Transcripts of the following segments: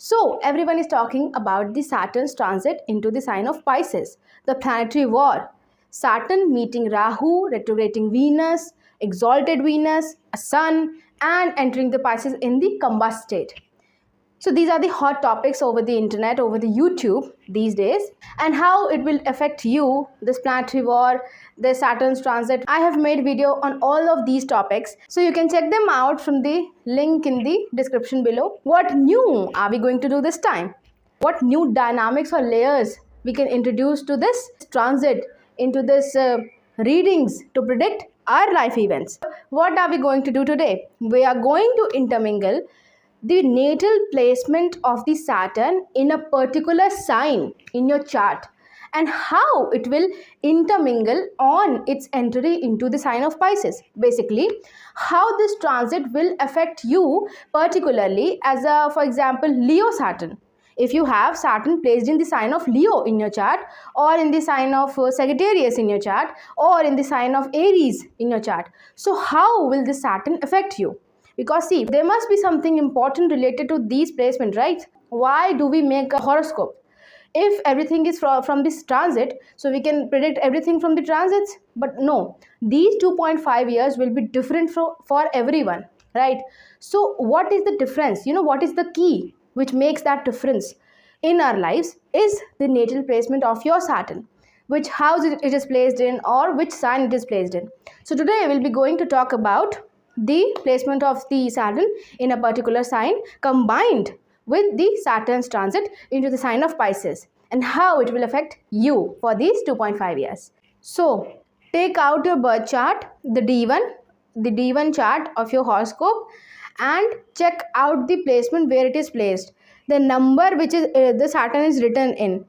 So everyone is talking about the Saturn's transit into the sign of Pisces, the planetary war. Saturn meeting Rahu, retrograding Venus, exalted Venus, a sun, and entering the Pisces in the combust state. So these are the hot topics over the internet, over the YouTube these days, and how it will affect you, this planetary war, the Saturn's transit. I have made video on all of these topics, so you can check them out from the link in the description below. What new are we going to do this time? What new dynamics or layers we can introduce to this transit, into this readings to predict our life events? What are we going to do today? We are going to intermingle the natal placement of the Saturn in a particular sign in your chart and how it will intermingle on its entry into the sign of Pisces. Basically, how this transit will affect you particularly as a, for example, Leo Saturn. If you have Saturn placed in the sign of Leo in your chart, or in the sign of Sagittarius in your chart, or in the sign of Aries in your chart, so how will this Saturn affect you? Because see, there must be something important related to these placements, right? Why do we make a horoscope? If everything is from this transit, so we can predict everything from the transits. But no, these 2.5 years will be different for everyone, right? So what is the difference? What is the key which makes that difference in our lives is the natal placement of your Saturn, which house it is placed in or which sign it is placed in. So today I will be going to talk about the placement of the Saturn in a particular sign combined with the Saturn's transit into the sign of Pisces and how it will affect you for these 2.5 years. So take out your birth chart, the D1 chart of your horoscope, and check out the placement where it is placed. The number which is the Saturn is written in.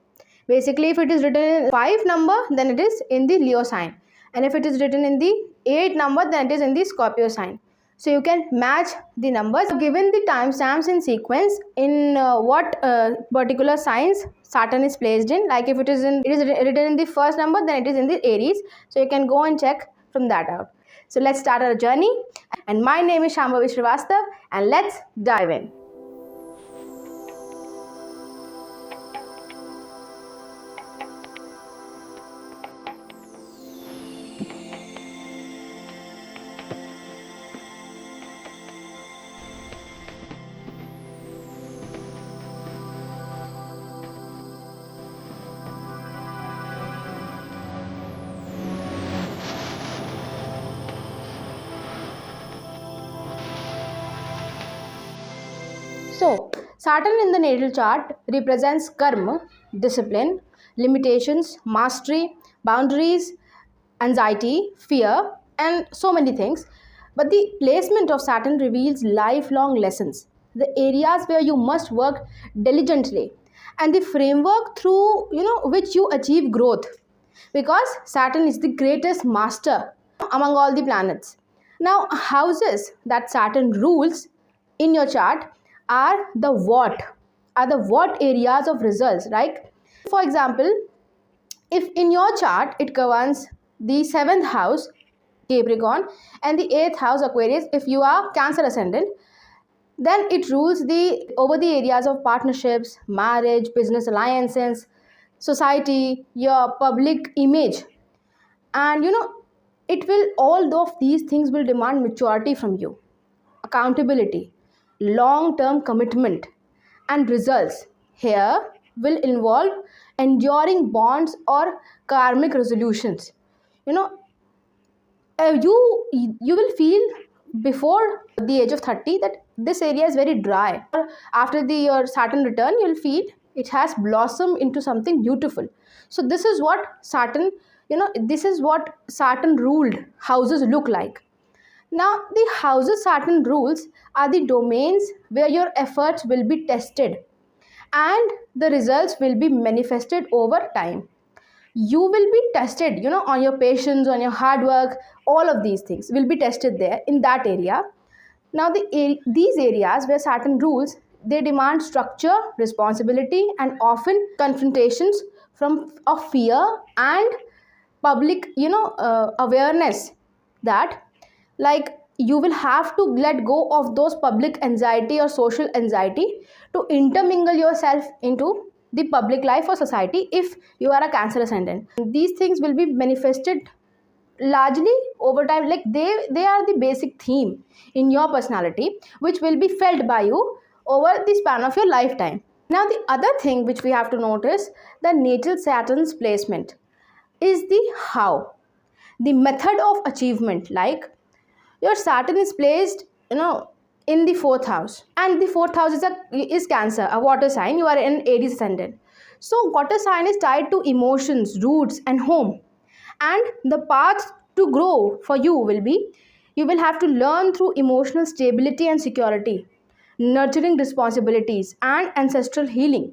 Basically, if it is written in 5 number, then it is in the Leo sign. And if it is written in the 8 number, then it is in the Scorpio sign. So you can match the numbers. Given the timestamps in sequence in what particular signs Saturn is placed in. Like if it is written in the first number, then it is in the Aries. So you can go and check from that out. So let's start our journey. And my name is Shambhavi Srivastav, and let's dive in. So, Saturn in the natal chart represents karma, discipline, limitations, mastery, boundaries, anxiety, fear, and so many things. But the placement of Saturn reveals lifelong lessons, the areas where you must work diligently, and the framework through which you achieve growth. Because Saturn is the greatest master among all the planets. Now, houses that Saturn rules in your chart are the what areas of results, right? For example, if in your chart it governs the 7th house Capricorn and the 8th house Aquarius, if you are Cancer ascendant, then it rules over the areas of partnerships, marriage, business alliances, society, your public image. And all of these things will demand maturity from you, accountability, long-term commitment, and results here will involve enduring bonds or karmic resolutions. You will feel before the age of 30 that this area is very dry. After your Saturn return, you'll feel it has blossomed into something beautiful. So this is what Saturn ruled houses look like. Now, the houses Saturn rules are the domains where your efforts will be tested and the results will be manifested over time. You will be tested, on your patience, on your hard work, all of these things will be tested there in that area. Now, these areas where Saturn rules, they demand structure, responsibility, and often confrontations of fear and public, awareness that, like, you will have to let go of those public anxiety or social anxiety to intermingle yourself into the public life or society if you are a Cancer ascendant. These things will be manifested largely over time, like they are the basic theme in your personality, which will be felt by you over the span of your lifetime. Now the other thing which we have to notice, the natal Saturn's placement is the how, the method of achievement. Like your Saturn is placed, in the fourth house, and the fourth house is Cancer, a water sign. You are in Aries ascendant, so water sign is tied to emotions, roots, and home. And the path to grow for you will be, you will have to learn through emotional stability and security, nurturing responsibilities, and ancestral healing.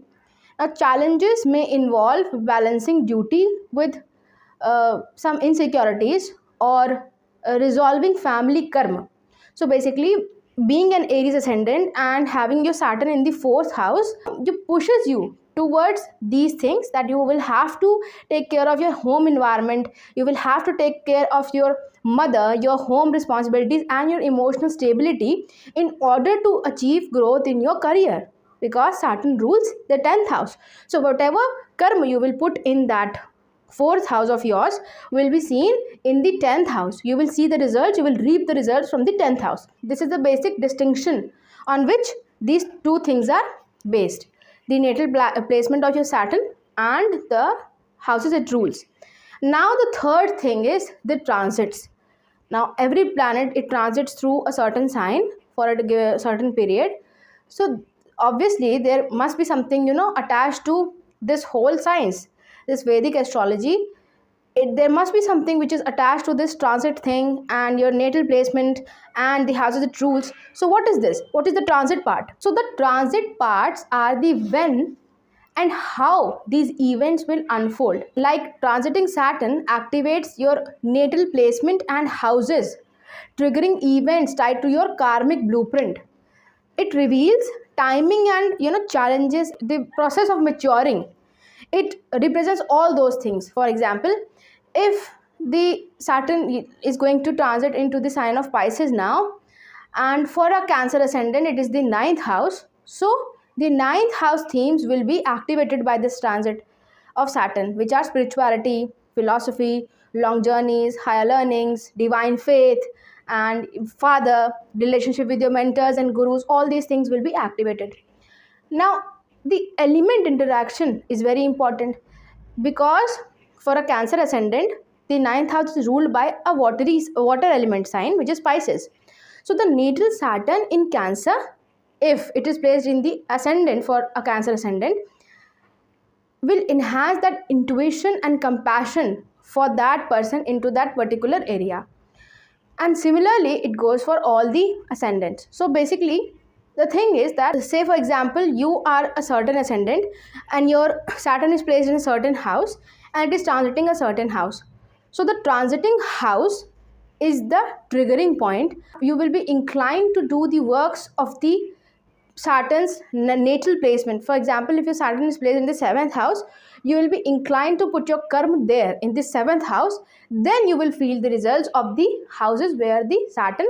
Now challenges may involve balancing duty with some insecurities, or resolving family karma. So basically, being an Aries ascendant and having your Saturn in the fourth house, it pushes you towards these things, that you will have to take care of your home environment, you will have to take care of your mother, your home responsibilities, and your emotional stability in order to achieve growth in your career, because Saturn rules the 10th house. So whatever karma you will put in that fourth house of yours will be seen in the 10th house. You will see the results, you will reap the results from the 10th house. This is the basic distinction on which these two things are based: the natal placement of your Saturn and the houses it rules. Now the third thing is the transits. Now every planet, it transits through a certain sign for a certain period. So obviously there must be something attached to this whole science, this Vedic astrology. There must be something which is attached to this transit thing and your natal placement and the houses it rules. So what is this? What is the transit part? So the transit parts are the when and how these events will unfold. Like transiting Saturn activates your natal placement and houses, triggering events tied to your karmic blueprint. It reveals timing and challenges, the process of maturing. It represents all those things. For example, if the Saturn is going to transit into the sign of Pisces now, and for a Cancer ascendant it is the 9th house, so the 9th house themes will be activated by this transit of Saturn, which are spirituality, philosophy, long journeys, higher learnings, divine faith, and father, relationship with your mentors and gurus. All these things will be activated. Now the element interaction is very important, because for a Cancer ascendant the 9th house is ruled by a water element sign, which is Pisces. So the natal Saturn in Cancer, if it is placed in the ascendant for a Cancer ascendant, will enhance that intuition and compassion for that person into that particular area. And similarly it goes for all the ascendants. So basically the thing is that, say for example, you are a certain ascendant and your Saturn is placed in a certain house and it is transiting a certain house. So the transiting house is the triggering point. You will be inclined to do the works of the Saturn's natal placement. For example, if your Saturn is placed in the 7th house, you will be inclined to put your karma there in the 7th house. Then you will feel the results of the houses where the Saturn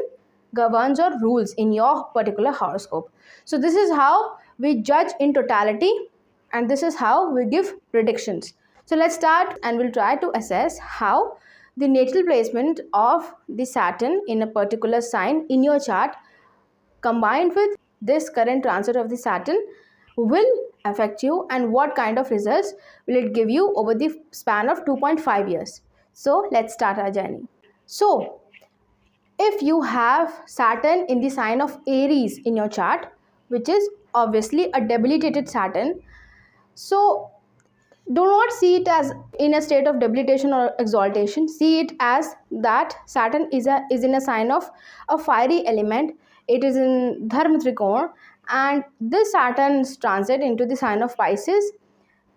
governs or rules in your particular horoscope. So this is how we judge in totality, and this is how we give predictions. So let's start and we'll try to assess how the natal placement of the Saturn in a particular sign in your chart combined with this current transit of the Saturn will affect you, and what kind of results will it give you over the span of 2.5 years. So let's start our journey. So if you have Saturn in the sign of Aries in your chart, which is obviously a debilitated Saturn, so do not see it as in a state of debilitation or exaltation. See it as that Saturn is in a sign of a fiery element. It is in Dharma Trikona, and this Saturn's transit into the sign of Pisces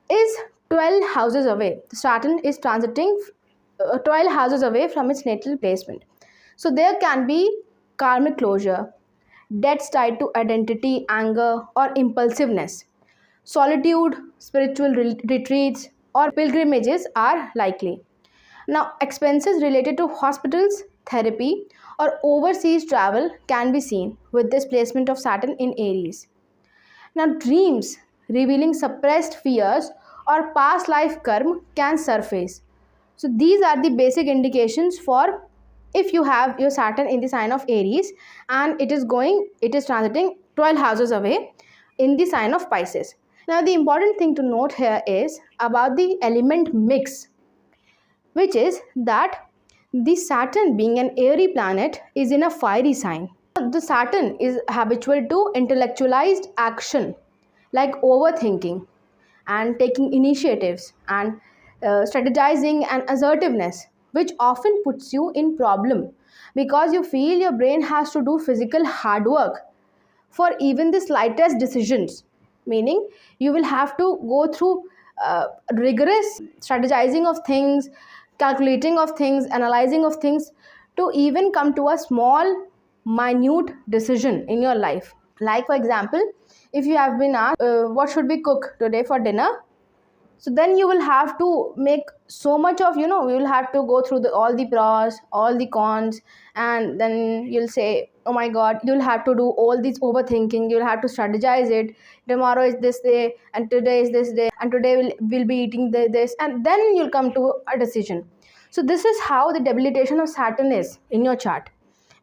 is 12 houses away. Saturn is transiting 12 houses away from its natal placement. So there can be karmic closure, debts tied to identity, anger, or impulsiveness. Solitude, spiritual retreats, or pilgrimages are likely. Now, expenses related to hospitals, therapy, or overseas travel can be seen with this placement of Saturn in Aries. Now, dreams revealing suppressed fears or past life karma can surface. So, these are the basic indications for if you have your Saturn in the sign of Aries and it is transiting 12 houses away in the sign of Pisces. Now, the important thing to note here is about the element mix, which is that the Saturn, being an airy planet, is in a fiery sign. The Saturn is habitual to intellectualized action like overthinking and taking initiatives and strategizing and assertiveness, which often puts you in problem because you feel your brain has to do physical hard work for even the slightest decisions, meaning you will have to go through rigorous strategizing of things, calculating of things, analyzing of things to even come to a small minute decision in your life. Like, for example, if you have been asked what should we cook today for dinner, so then you will have to make so much of, you will have to go through all the pros, all the cons, and then you'll say, oh my god, you'll have to do all this overthinking, you'll have to strategize it. Tomorrow is this day and today is this day and today we'll be eating this, and then you'll come to a decision. So this is how the debilitation of Saturn is in your chart.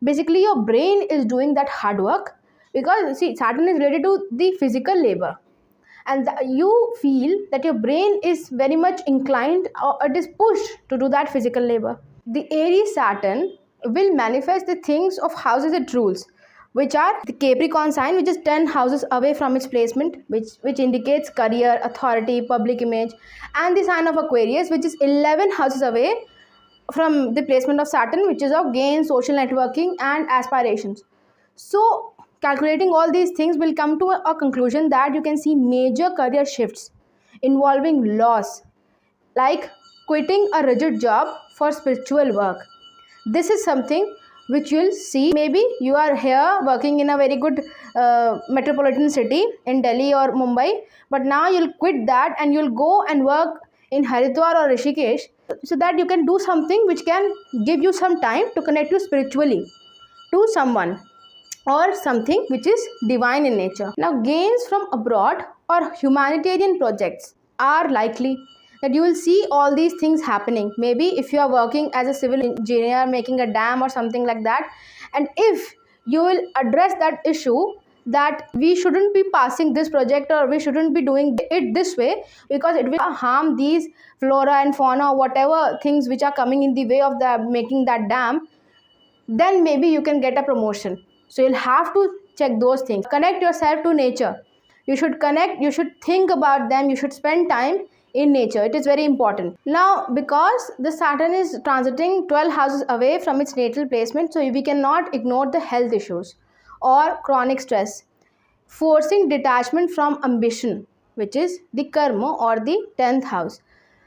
Basically, your brain is doing that hard work because, see, Saturn is related to the physical labor, and you feel that your brain is very much inclined or it is pushed to do that physical labor. The Aries Saturn will manifest the things of houses it rules, which are the Capricorn sign, which is 10 houses away from its placement, which indicates career, authority, public image, and the sign of Aquarius, which is 11 houses away from the placement of Saturn, which is of gain, social networking, and aspirations. So calculating all these things will come to a conclusion that you can see major career shifts involving loss, like quitting a rigid job for spiritual work. This is something which you'll see. Maybe you are here working in a very good metropolitan city in Delhi or Mumbai, but now you'll quit that and you'll go and work in Haridwar or Rishikesh, so that you can do something which can give you some time to connect you spiritually to someone or something which is divine in nature. Now, gains from abroad or humanitarian projects are likely, that you will see all these things happening. Maybe if you are working as a civil engineer making a dam or something like that, and if you will address that issue that we shouldn't be passing this project or we shouldn't be doing it this way because it will harm these flora and fauna, whatever things which are coming in the way of the making that dam, then maybe you can get a promotion. So you'll have to check those things. Connect yourself to nature. You should connect, you should think about them, you should spend time in nature. It is very important. Now, because the Saturn is transiting 12 houses away from its natal placement, so we cannot ignore the health issues or chronic stress, forcing detachment from ambition, which is the karma or the 10th house.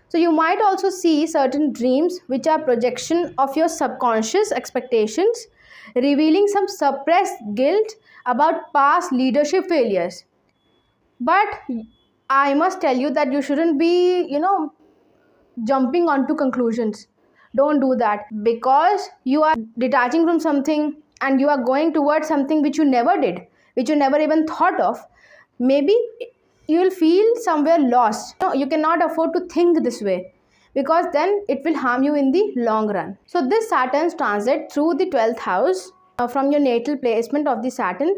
So you might also see certain dreams which are projection of your subconscious expectations, revealing some suppressed guilt about past leadership failures. But I must tell you that you shouldn't be, jumping onto conclusions. Don't do that, because you are detaching from something and you are going towards something which you never did, which you never even thought of. Maybe you will feel somewhere lost. You cannot afford to think this way, because then it will harm you in the long run. So this Saturn's transit through the 12th house from your natal placement of the Saturn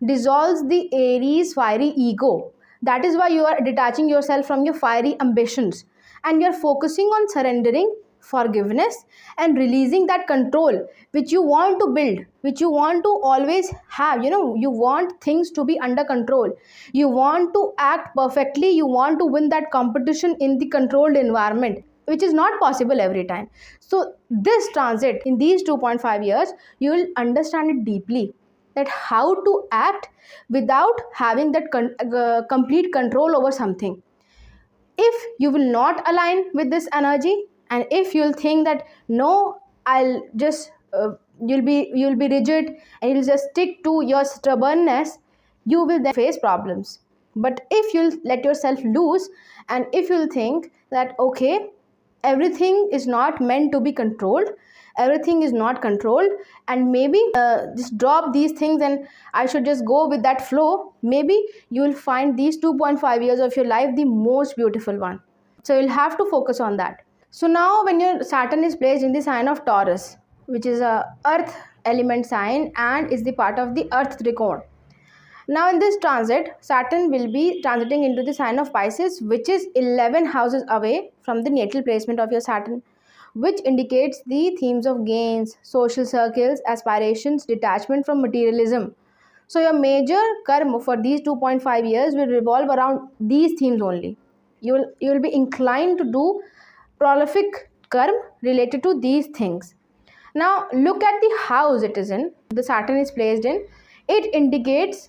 dissolves the Aries fiery ego. That is why you are detaching yourself from your fiery ambitions and you are focusing on surrendering, forgiveness, and releasing that control which you want to build, which you want to always have. You want things to be under control. You want to act perfectly. You want to win that competition in the controlled environment, which is not possible every time. So this transit in these 2.5 years, you will understand it deeply, that how to act without having that complete control over something. If you will not align with this energy, and if you'll think that no, I'll just you'll be rigid and you'll just stick to your stubbornness, you will then face problems. But if you'll let yourself loose and if you'll think that okay, everything is not meant to be controlled, everything is not controlled, and maybe just drop these things and I should just go with that flow. Maybe you will find these 2.5 years of your life the most beautiful one. So you'll have to focus on that. So now when your Saturn is placed in the sign of Taurus, which is a earth element sign and is the part of the earth trichon. Now in this transit, Saturn will be transiting into the sign of Pisces, which is 11 houses away from the natal placement of your Saturn, which indicates the themes of gains, social circles, aspirations, detachment from materialism. So your major karma for these 2.5 years will revolve around these themes only. You will be inclined to do prolific karma related to these things. Now look at the house it is in, the Saturn is placed in. It indicates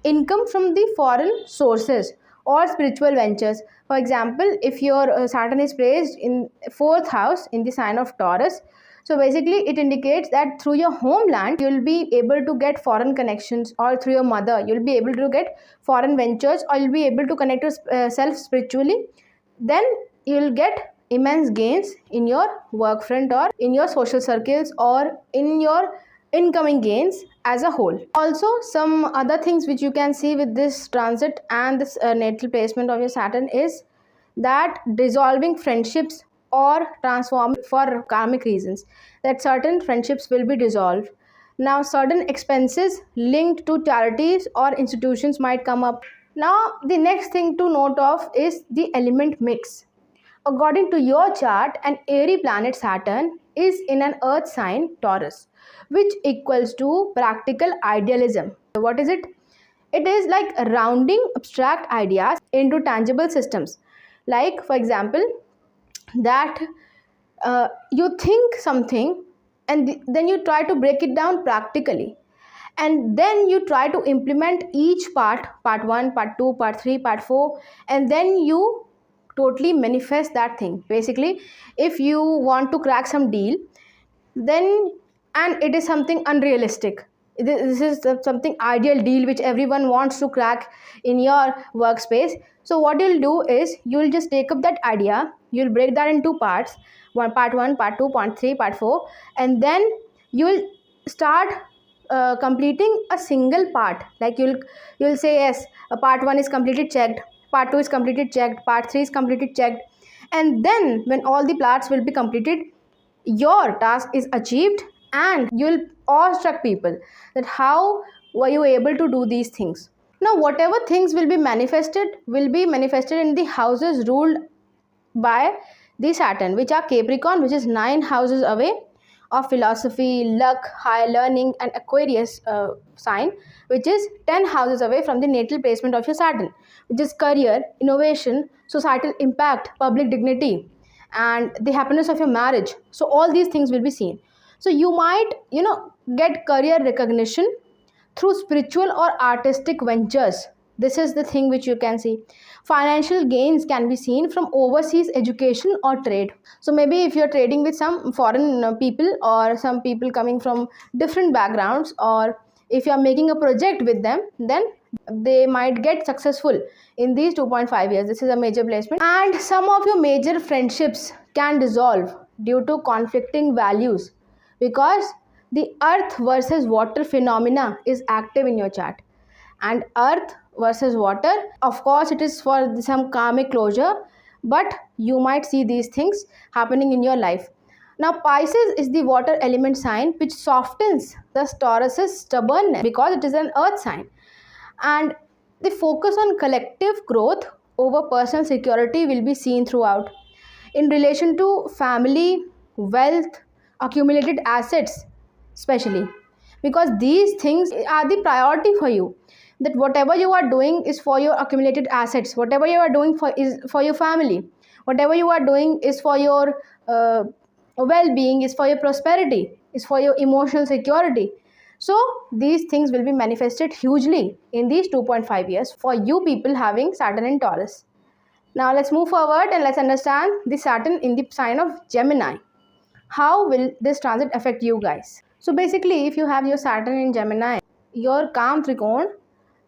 income from the foreign sources or spiritual ventures. For example, if your Saturn is placed in 4th house in the sign of Taurus, so basically it indicates that through your homeland you'll be able to get foreign connections, or through your mother you'll be able to get foreign ventures, or you'll be able to connect yourself spiritually. Then you'll get immense gains in your work front, or in your social circles, or in your incoming gains as a whole. Also, some other things which you can see with this transit and this natal placement of your Saturn is that dissolving friendships or transform for karmic reasons, that certain friendships will be dissolved. Now certain expenses linked to charities or institutions might come up. Now the next thing to note of is the element mix. According to your chart, an airy planet Saturn is in an earth sign Taurus, which equals to practical idealism. What is it? It is like rounding abstract ideas into tangible systems. Like, for example, that you think something and then you try to break it down practically, and then you try to implement each part 1, part 2, part 3, part 4, and then you totally manifest that thing. Basically, if you want to crack some deal, then, and it is something unrealistic, this is something ideal deal which everyone wants to crack in your workspace. So what you'll do is you'll just take up that idea, you'll break that into parts, part 1, part 2, part 3, part 4, and then you'll start completing a single part. Like you'll say, yes, part 1 is completely checked, part 2 is completed checked, part 3 is completed checked, and then when all the parts will be completed, your task is achieved, and you'll awestruck people that how were you able to do these things. Now whatever things will be manifested in the houses ruled by the Saturn, which are Capricorn, which is 9 houses away, of philosophy, luck, higher learning, and Aquarius sign, which is 10 houses away from the natal placement of your Saturn, which is career, innovation, societal impact, public dignity, and the happiness of your marriage. So all these things will be seen. So you might get career recognition through spiritual or artistic ventures. This is the thing which you can see. Financial gains can be seen from overseas education or trade. So maybe if you're trading with some foreign people, or some people coming from different backgrounds, or if you're making a project with them, then they might get successful in these 2.5 years. This is a major placement. And some of your major friendships can dissolve due to conflicting values, because the earth versus water phenomena is active in your chart. And earth versus water, of course it is for some karmic closure, but you might see these things happening in your life. Now Pisces is the water element sign, which softens the Taurus's stubbornness because it is an earth sign, and the focus on collective growth over personal security will be seen throughout. In relation to family, wealth, accumulated assets especially, because these things are the priority for you, that whatever you are doing is for your accumulated assets, whatever you are doing is for your family, whatever you are doing is for your well-being, is for your prosperity, is for your emotional security. So these things will be manifested hugely in these 2.5 years for you people having Saturn in Taurus. Now let's move forward and let's understand the Saturn in the sign of Gemini. How will this transit affect you guys? So basically, if you have your Saturn in Gemini, your calm trichon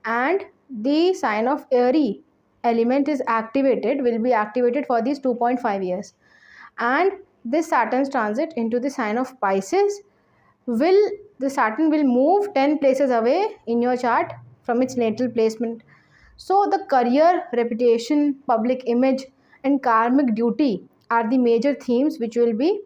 and the sign of Aries element is activated, will be activated for these 2.5 years. And this Saturn's transit into the sign of Pisces the Saturn will move 10 places away in your chart from its natal placement. So the career, reputation, public image, and karmic duty are the major themes which will be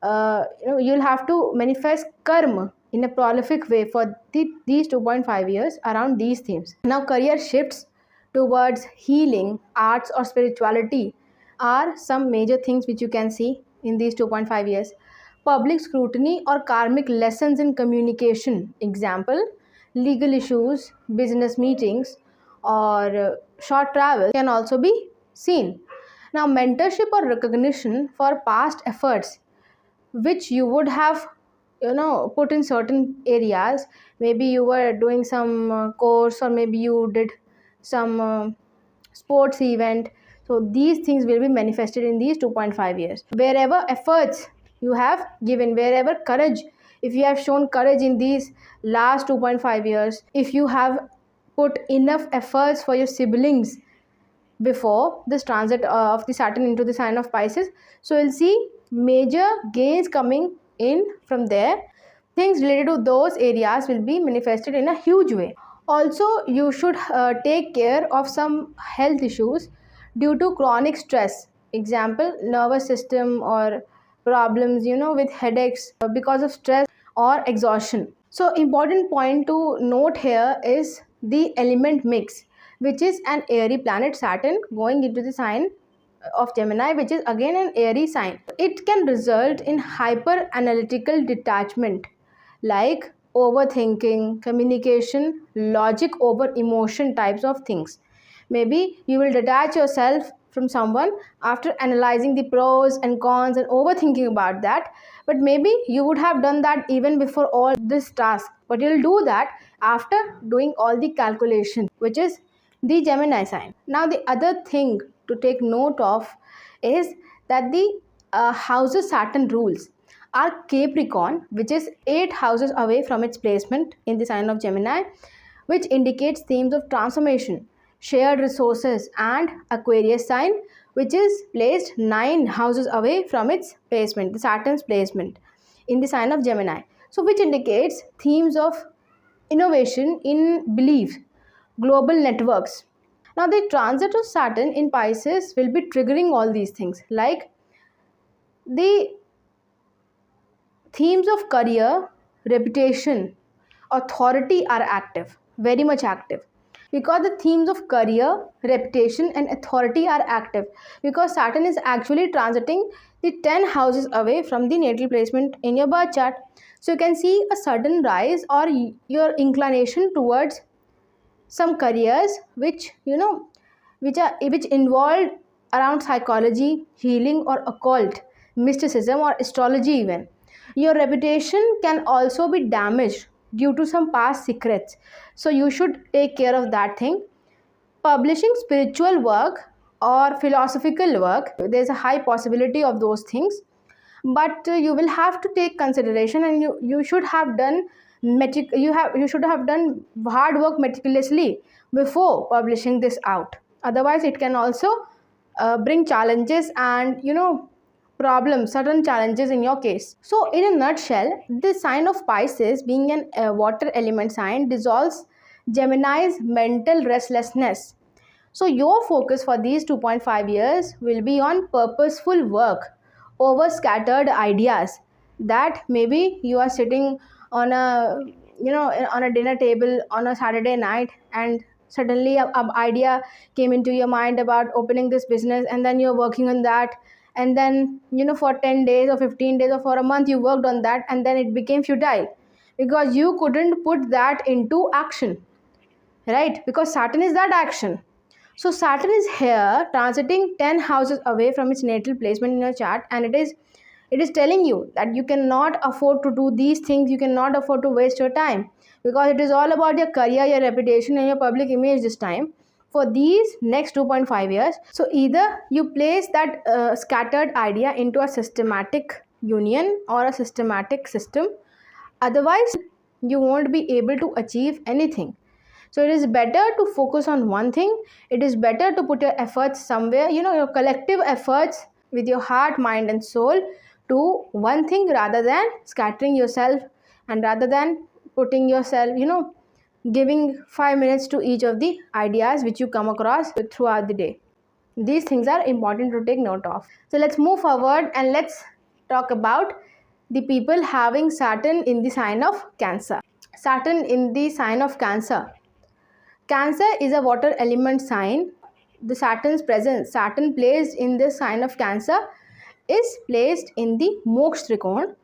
you'll have to manifest karma in a prolific way for these 2.5 years around these themes. Now career shifts towards healing, arts, or spirituality are some major things which you can see in these 2.5 years. Public scrutiny or karmic lessons in communication, example legal issues, business meetings, or short travel can also be seen. Now mentorship or recognition for past efforts which you would have put in certain areas. Maybe you were doing some course, or maybe you did some sports event. So these things will be manifested in these 2.5 years. Wherever efforts you have given, wherever courage, if you have shown courage in these last 2.5 years, if you have put enough efforts for your siblings before this transit of the Saturn into the sign of Pisces, so you'll see major gains coming in from there. Things related to those areas will be manifested in a huge way. Also, you should take care of some health issues due to chronic stress, example nervous system or problems with headaches because of stress or exhaustion. So important point to note here is the element mix, which is an airy planet Saturn going into the sign of Gemini, which is again an airy sign. It can result in hyper analytical detachment like overthinking, communication, logic over emotion types of things. Maybe you will detach yourself from someone after analyzing the pros and cons and overthinking about that, but maybe you would have done that even before all this task, but you'll do that after doing all the calculation, which is the Gemini sign. Now the other thing to take note of is that the houses Saturn rules are Capricorn, which is 8 houses away from its placement in the sign of Gemini, which indicates themes of transformation, shared resources, and Aquarius sign, which is placed 9 houses away from its placement, the Saturn's placement in the sign of Gemini. So which indicates themes of innovation in belief, global networks. Now the transit of Saturn in Pisces will be triggering all these things, like the themes of career, reputation, authority are active, very much active, because the themes of career, reputation, and authority are active because Saturn is actually transiting the 10 houses away from the natal placement in your birth chart. So you can see a sudden rise or your inclination towards some careers which which involved around psychology, healing, or occult, mysticism, or astrology even. Your reputation can also be damaged due to some past secrets, so you should take care of that thing. Publishing spiritual work or philosophical work, there's a high possibility of those things, but you will have to take consideration, and you should have done you should have done hard work meticulously before publishing this out. Otherwise it can also bring challenges and problems, certain challenges in your case. So in a nutshell, the sign of Pisces, being an water element sign, dissolves Gemini's mental restlessness. So your focus for these 2.5 years will be on purposeful work over scattered ideas, that maybe you are sitting on a on a dinner table on a Saturday night, and suddenly a idea came into your mind about opening this business, and then you're working on that, and then for 10 days or 15 days or for a month you worked on that, and then it became futile because you couldn't put that into action, right? Because Saturn is that action. So Saturn is here transiting 10 houses away from its natal placement in your chart, and it is telling you that you cannot afford to do these things, you cannot afford to waste your time, because it is all about your career, your reputation, and your public image this time for these next 2.5 years. So either you place that scattered idea into a systematic union or a systematic system, otherwise you won't be able to achieve anything. So it is better to focus on one thing. It is better to put your efforts somewhere, your collective efforts with your heart, mind and soul to one thing rather than scattering yourself and rather than putting yourself, giving 5 minutes to each of the ideas which you come across throughout the day. These things are important to take note of. So let's move forward and let's talk about the people having Saturn in the sign of Cancer. Saturn in the sign of Cancer. Cancer is a water element sign. The Saturn's presence, Saturn placed in the sign of Cancer is placed in the Moksha Trikona.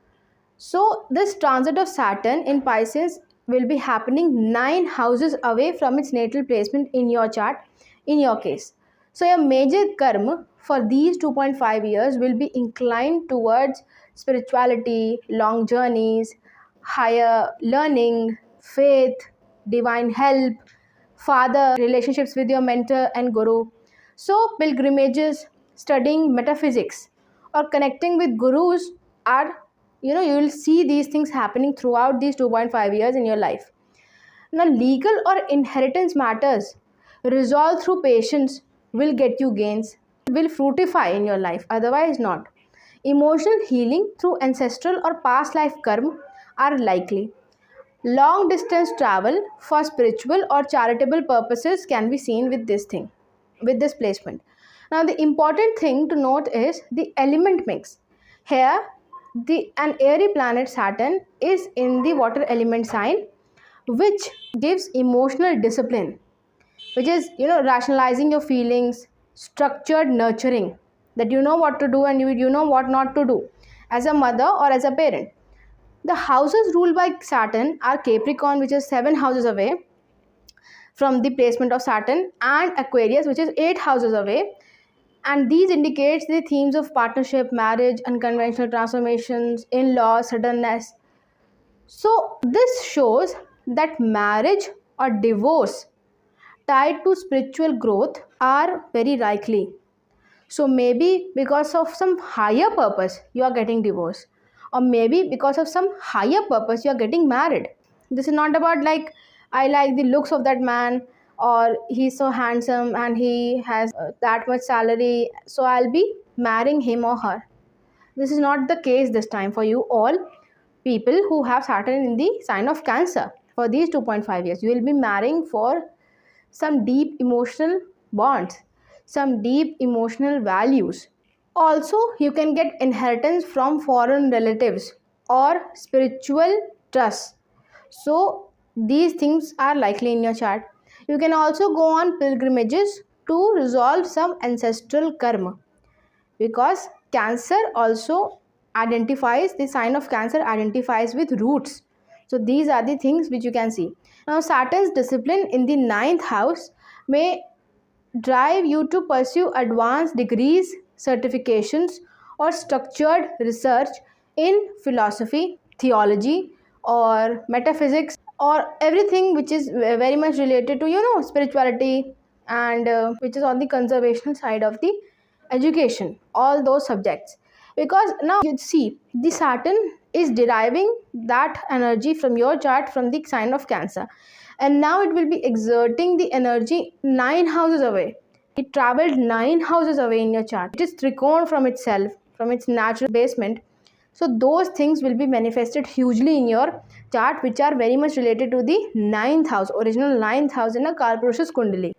So this transit of Saturn in Pisces will be happening 9 houses away from its natal placement in your chart, in your case. So your major karma for these 2.5 years will be inclined towards spirituality, long journeys, higher learning, faith, divine help, father, relationships with your mentor and guru. So pilgrimages, studying metaphysics or connecting with gurus are, you will see these things happening throughout these 2.5 years in your life. Now legal or inheritance matters resolved through patience will get you gains, will fructify in your life, otherwise not. Emotional healing through ancestral or past life karma are likely. Long distance travel for spiritual or charitable purposes can be seen with this thing, with this placement. Now the important thing to note is the element mix. Here an airy planet Saturn is in the water element sign, which gives emotional discipline, which is rationalizing your feelings, structured nurturing, that you know what to do and you know what not to do as a mother or as a parent. The houses ruled by Saturn are Capricorn, which is 7 houses away from the placement of Saturn, and Aquarius, which is 8 houses away. And these indicates the themes of partnership, marriage, unconventional transformations, in-laws, suddenness. So this shows that marriage or divorce tied to spiritual growth are very likely. So maybe because of some higher purpose you are getting divorced, or maybe because of some higher purpose you are getting married. This is not about like I like the looks of that man, or he's so handsome and he has that much salary, so I'll be marrying him or her. This is not the case this time for you all people who have Saturn in the sign of Cancer. For these 2.5 years you will be marrying for some deep emotional bonds, some deep emotional values. Also, you can get inheritance from foreign relatives or spiritual trust. So, these things are likely in your chart. You can also go on pilgrimages to resolve some ancestral karma, because Cancer also identifies, the sign of Cancer identifies with roots. So, these are the things which you can see. Now, Saturn's discipline in the 9th house may drive you to pursue advanced degrees, certifications, or structured research in philosophy, theology, or metaphysics, or everything which is very much related to spirituality and which is on the conservational side of the education, all those subjects. Because now you see the Saturn is deriving that energy from your chart from the sign of Cancer, and now it will be exerting the energy 9 houses away. It traveled 9 houses away in your chart. It is trikona from itself, from its natural basement. So those things will be manifested hugely in your chart, which are very much related to the 9th house, original 9th house in a Kalpurusha's Kundali.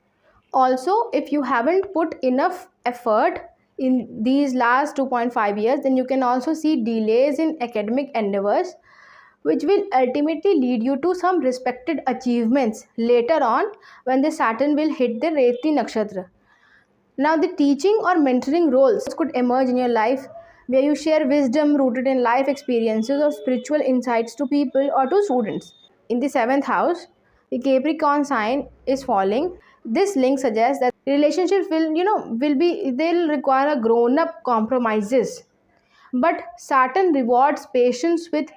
Also, if you haven't put enough effort in these last 2.5 years, then you can also see delays in academic endeavors, which will ultimately lead you to some respected achievements later on when the Saturn will hit the Reti Nakshatra. Now, the teaching or mentoring roles could emerge in your life, where you share wisdom rooted in life experiences or spiritual insights to people or to students. In the 7th house, the Capricorn sign is falling. This link suggests that relationships they'll require a grown-up compromises. But Saturn rewards patience with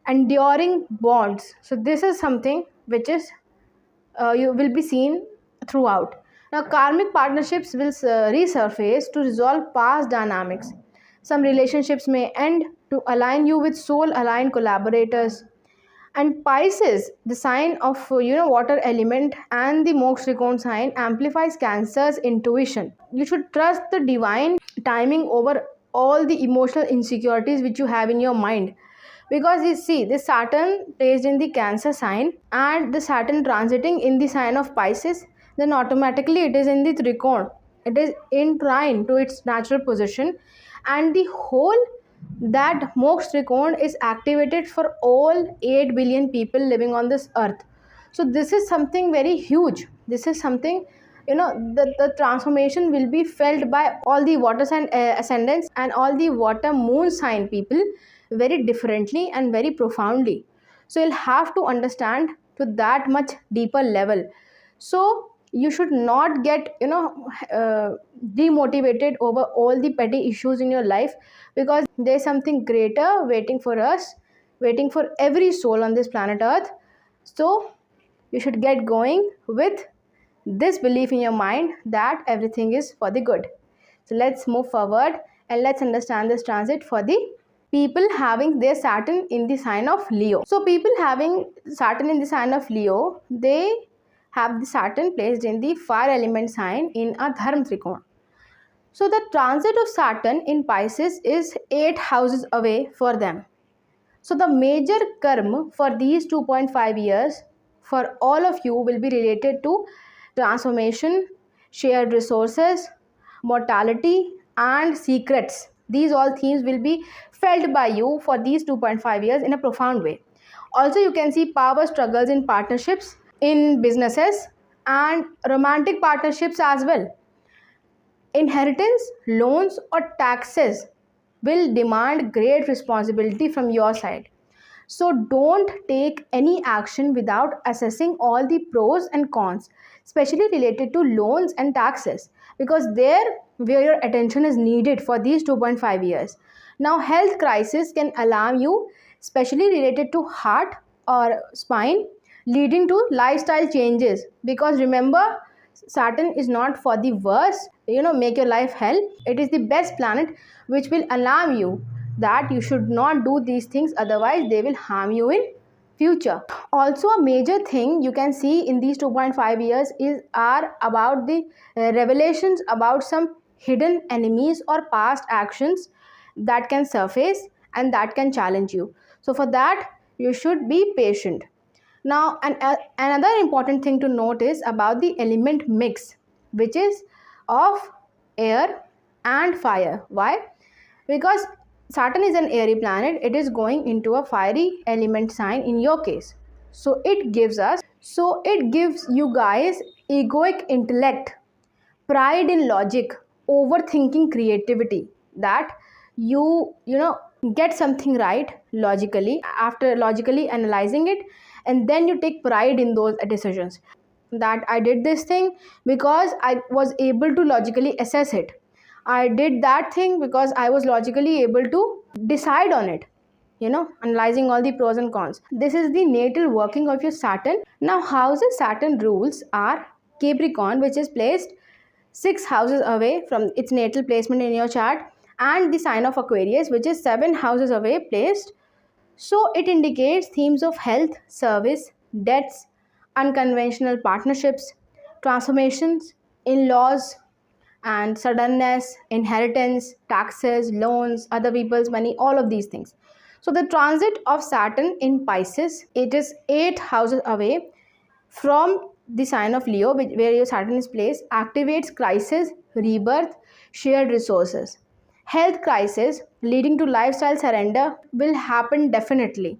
enduring bonds. So this is something which is you will be seen throughout. Now, karmic partnerships will resurface to resolve past dynamics. Some relationships may end to align you with soul aligned collaborators. And Pisces, the sign of water element and the Moksha sign, amplifies Cancer's intuition. You should trust the divine timing over all the emotional insecurities which you have in your mind, because you see the Saturn placed in the Cancer sign and the Saturn transiting in the sign of Pisces, then automatically it is in the Trikon. It is in trine to its natural position, and the whole that Moksha Trikon is activated for all 8 billion people living on this earth. So this is something very huge. This is something, the transformation will be felt by all the water sign ascendants and all the water moon sign people very differently and very profoundly. So you'll have to understand to that much deeper level. So you should not get demotivated over all the petty issues in your life, because there's something greater waiting for us, waiting for every soul on this planet earth. So you should get going with this belief in your mind that everything is for the good. So let's move forward and let's understand this transit for the people having their Saturn in the sign of Leo. So people having Saturn in the sign of Leo, they have the Saturn placed in the fire element sign in a Dharma Trikona. So the transit of Saturn in Pisces is 8 houses away for them. So the major karma for these 2.5 years for all of you will be related to transformation, shared resources, mortality, and secrets. These all themes will be felt by you for these 2.5 years in a profound way. Also, you can see power struggles in partnerships, in businesses, and romantic partnerships as well. Inheritance, loans, or taxes will demand great responsibility from your side. So don't take any action without assessing all the pros and cons, especially related to loans and taxes, because there where your attention is needed for these 2.5 years. Now, health crisis can alarm you, especially related to heart or spine, leading to lifestyle changes, because remember, Saturn is not for the worst, make your life hell. It is the best planet which will alarm you that you should not do these things, otherwise they will harm you in future. Also, a major thing you can see in these 2.5 years are about the revelations about some hidden enemies or past actions that can surface and that can challenge you. So for that, you should be patient. Now, another important thing to note is about the element mix, which is of air and fire. Why? Because Saturn is an airy planet, it is going into a fiery element sign in your case. So it gives you guys egoic intellect, pride in logic, overthinking creativity, that you get something right logically after logically analyzing it, and then you take pride in those decisions, that I did this thing because I was able to logically assess it. I did that thing because I was logically able to decide on it, analyzing all the pros and cons. This is the natal working of your Saturn. Now, houses Saturn rules are Capricorn, which is placed 6 houses away from its natal placement in your chart, and the sign of Aquarius, which is 7 houses away placed. So it indicates themes of health, service, debts, unconventional partnerships, transformations, in-laws, and suddenness, inheritance, taxes, loans, other people's money, all of these things. So the transit of Saturn in Pisces, it is 8 houses away from the sign of Leo, where your Saturn is placed, activates crisis, rebirth, shared resources. Health crisis leading to lifestyle surrender will happen definitely.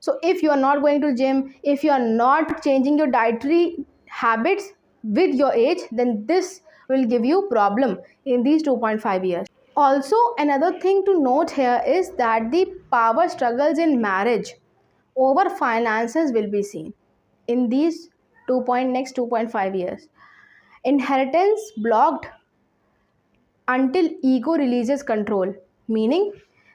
So if you are not going to gym, if you are not changing your dietary habits with your age, then this will give you problem in these 2.5 years. Also, another thing to note here is that the power struggles in marriage over finances will be seen in these next 2.5 years. Inheritance blocked until ego releases control, meaning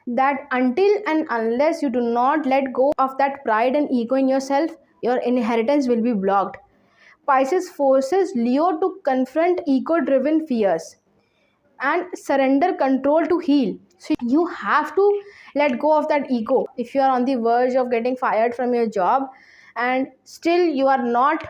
that until and unless you do not let go of that pride and ego in yourself, your inheritance will be blocked. Pisces forces Leo to confront ego-driven fears. and surrender control to heal. So you have to let go of that ego. If you are on the verge of getting fired from your job and still you are not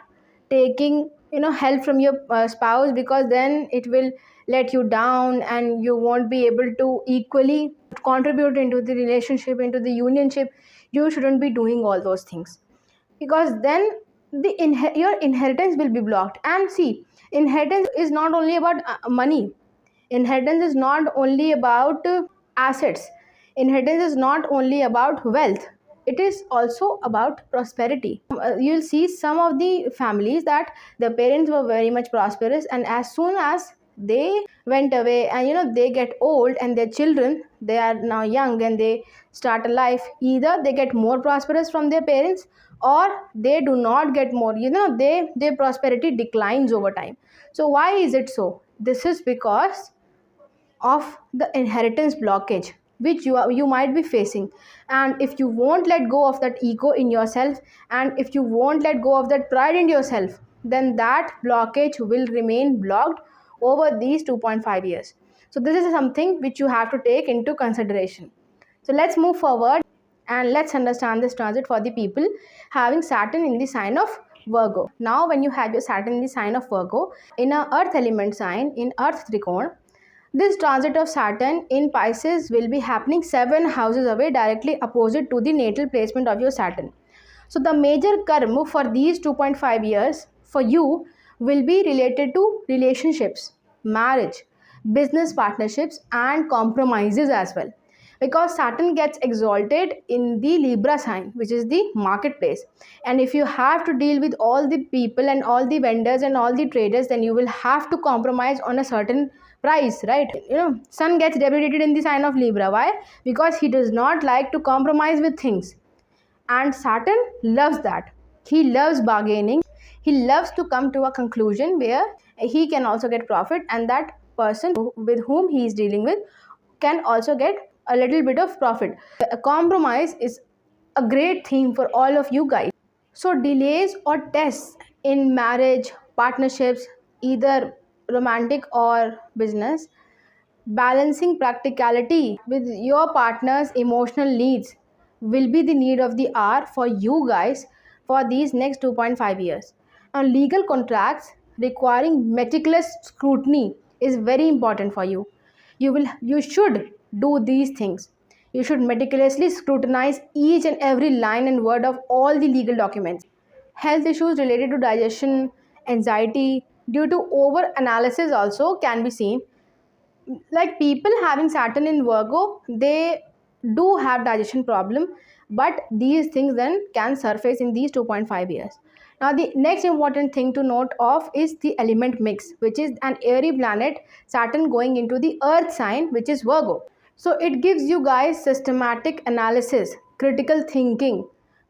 taking help from your spouse, because then it will let you down and you won't be able to equally contribute into the relationship, into the unionship. You shouldn't be doing all those things, because then your inheritance will be blocked. And see, inheritance is not only about money. Inheritance is not only about assets. Inheritance is not only about wealth. It is also about prosperity. You'll see some of the families that the parents were very much prosperous, and as soon as they went away and they get old and their children, they are now young and they start a life, either they get more prosperous from their parents or they do not get more. Their prosperity declines over time. So why is it so? This is because of the inheritance blockage which you might be facing. And if you won't let go of that ego in yourself, and if you won't let go of that pride in yourself, then that blockage will remain blocked over these 2.5 years. So this is something which you have to take into consideration. So let's move forward and let's understand this transit for the people having Saturn in the sign of Virgo. Now when you have your Saturn in the sign of Virgo in a earth element sign, in earth trikon, this transit of Saturn in Pisces will be happening 7 houses away, directly opposite to the natal placement of your Saturn. So the major karma for these 2.5 years for you will be related to relationships, marriage, business partnerships and compromises as well. Because Saturn gets exalted in the Libra sign, which is the marketplace. And if you have to deal with all the people and all the vendors and all the traders, then you will have to compromise on a certain price, right? Sun gets debilitated in the sign of Libra. Why? Because he does not like to compromise with things. And Saturn loves that. He loves bargaining. He loves to come to a conclusion where he can also get profit, and that person with whom he is dealing with can also get a little bit of profit. A compromise is a great theme for all of you guys. So delays or tests in marriage, partnerships, either romantic or business, balancing practicality with your partner's emotional needs will be the need of the hour for you guys for these next 2.5 years. Now, legal contracts requiring meticulous scrutiny is very important for you. You should do these things. You should meticulously scrutinize each and every line and word of all the legal documents. Health issues related to digestion, anxiety due to over analysis also can be seen. Like people having Saturn in Virgo, they do have digestion problem, but these things then can surface in these 2.5 years. Now the next important thing to note of is the element mix, which is an airy planet, Saturn going into the earth sign, which is Virgo. So it gives you guys systematic analysis, critical thinking,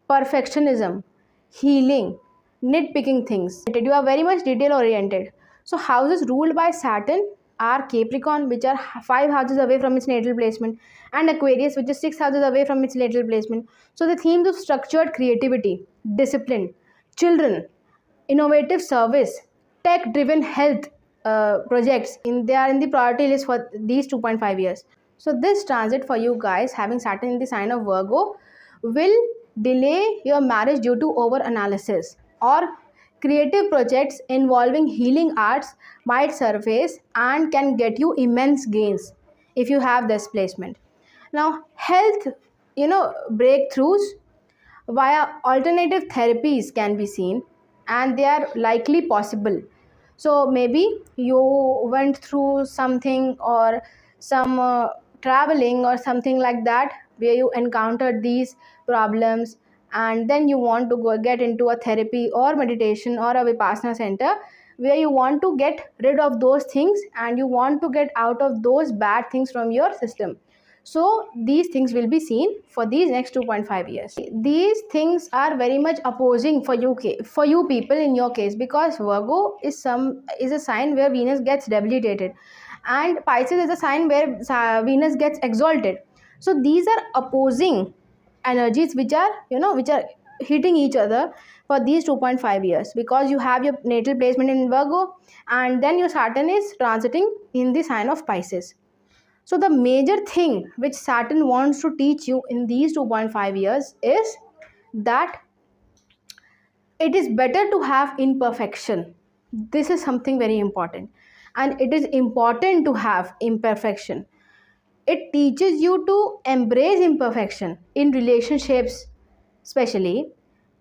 perfectionism, healing, nitpicking things. You are very much detail oriented. So houses ruled by Saturn are Capricorn, which are 5 houses away from its natal placement, and Aquarius, which is 6 houses away from its natal placement. So the themes of structured creativity, discipline, children, innovative service, tech driven health projects, they are in the priority list for these 2.5 years. So this transit for you guys having Saturn in the sign of Virgo will delay your marriage due to over analysis, or creative projects involving healing arts might surface and can get you immense gains if you have this placement. Now health breakthroughs via alternative therapies can be seen, and they are likely possible. So maybe you went through something or some traveling or something like that where you encountered these problems, and then you want to go get into a therapy or meditation or a Vipassana center where you want to get rid of those things and you want to get out of those bad things from your system. So these things will be seen for these next 2.5 years. These things are very much opposing for you people in your case, because Virgo is a sign where Venus gets debilitated, and Pisces is a sign where Venus gets exalted. So these are opposing energies which are hitting each other, for these 2.5 years, because you have your natal placement in Virgo and then your Saturn is transiting in the sign of Pisces. So the major thing which Saturn wants to teach you in these 2.5 years is that it is better to have imperfection. This is something very important, and it is important to have imperfection. It teaches you to embrace imperfection in relationships, especially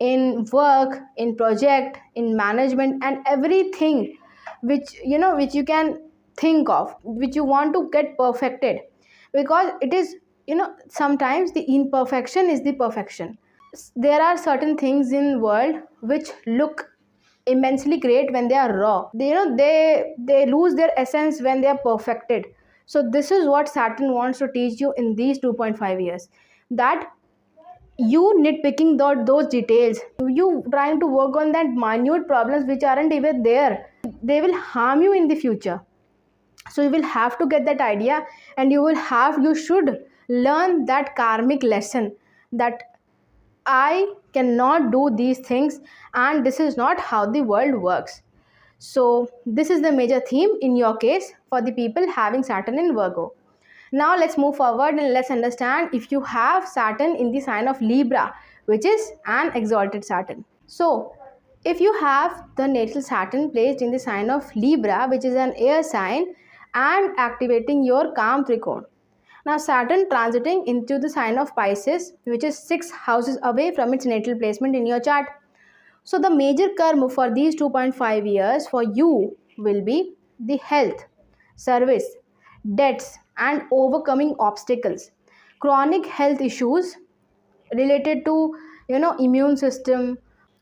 in work, in project, in management, and everything which you can think of, which you want to get perfected, because it is, sometimes the imperfection is the perfection. There are certain things in world which look immensely great when they are raw. They lose their essence when they are perfected. So this is what Saturn wants to teach you in these 2.5 years, that you nitpicking those details, you trying to work on that minute problems which aren't even there, they will harm you in the future. So you will have to get that idea, and you should learn that karmic lesson, that I cannot do these things and this is not how the world works. So this is the major theme in your case for the people having Saturn in Virgo. Now let's move forward and let's understand if you have Saturn in the sign of Libra, which is an exalted Saturn. So if you have the natal Saturn placed in the sign of Libra, which is an air sign, and activating your calm trichon. Now Saturn transiting into the sign of Pisces, which is 6 houses away from its natal placement in your chart. So the major karma for these 2.5 years for you will be the health, service, debts, and overcoming obstacles. Chronic health issues related to immune system,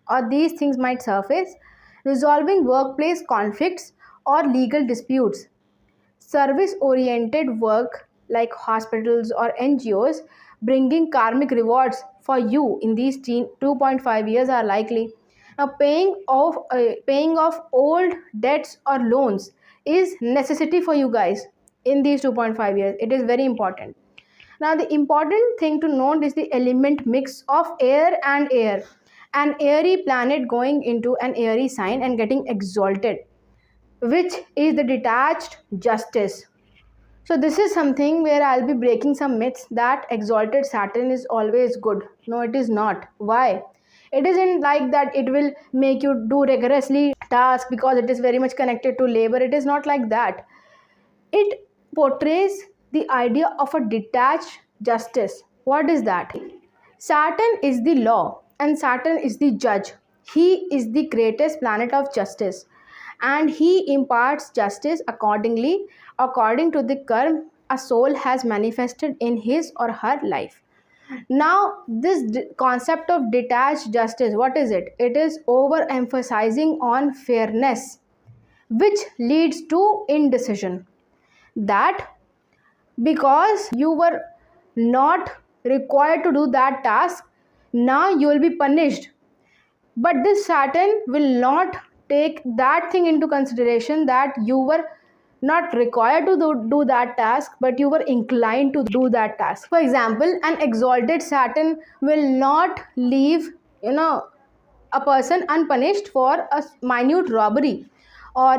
or these things might surface. Resolving workplace conflicts or legal disputes. Service oriented work like hospitals or NGOs bringing karmic rewards for you in these 2.5 years are likely. Now paying off old debts or loans is necessity for you guys in these 2.5 years. It is very important. Now the important thing to note is the element mix of air and air. An airy planet going into an airy sign and getting exalted, which is the detached justice. So this is something where I'll be breaking some myths that exalted Saturn is always good. No, it is not. Why? It isn't like that it will make you do rigorously tasks because it is very much connected to labor. It is not like that. It portrays the idea of a detached justice. What is that? Saturn is the law and Saturn is the judge. He is the greatest planet of justice, and he imparts justice according to the karma a soul has manifested in his or her life. Now this concept of detached justice, what is it? It is overemphasizing on fairness, which leads to indecision. That because you were not required to do that task, now you will be punished. But this Saturn will not take that thing into consideration, that you were not required to do that task, but you were inclined to do that task. For example, an exalted Saturn will not leave a person unpunished for a minute robbery or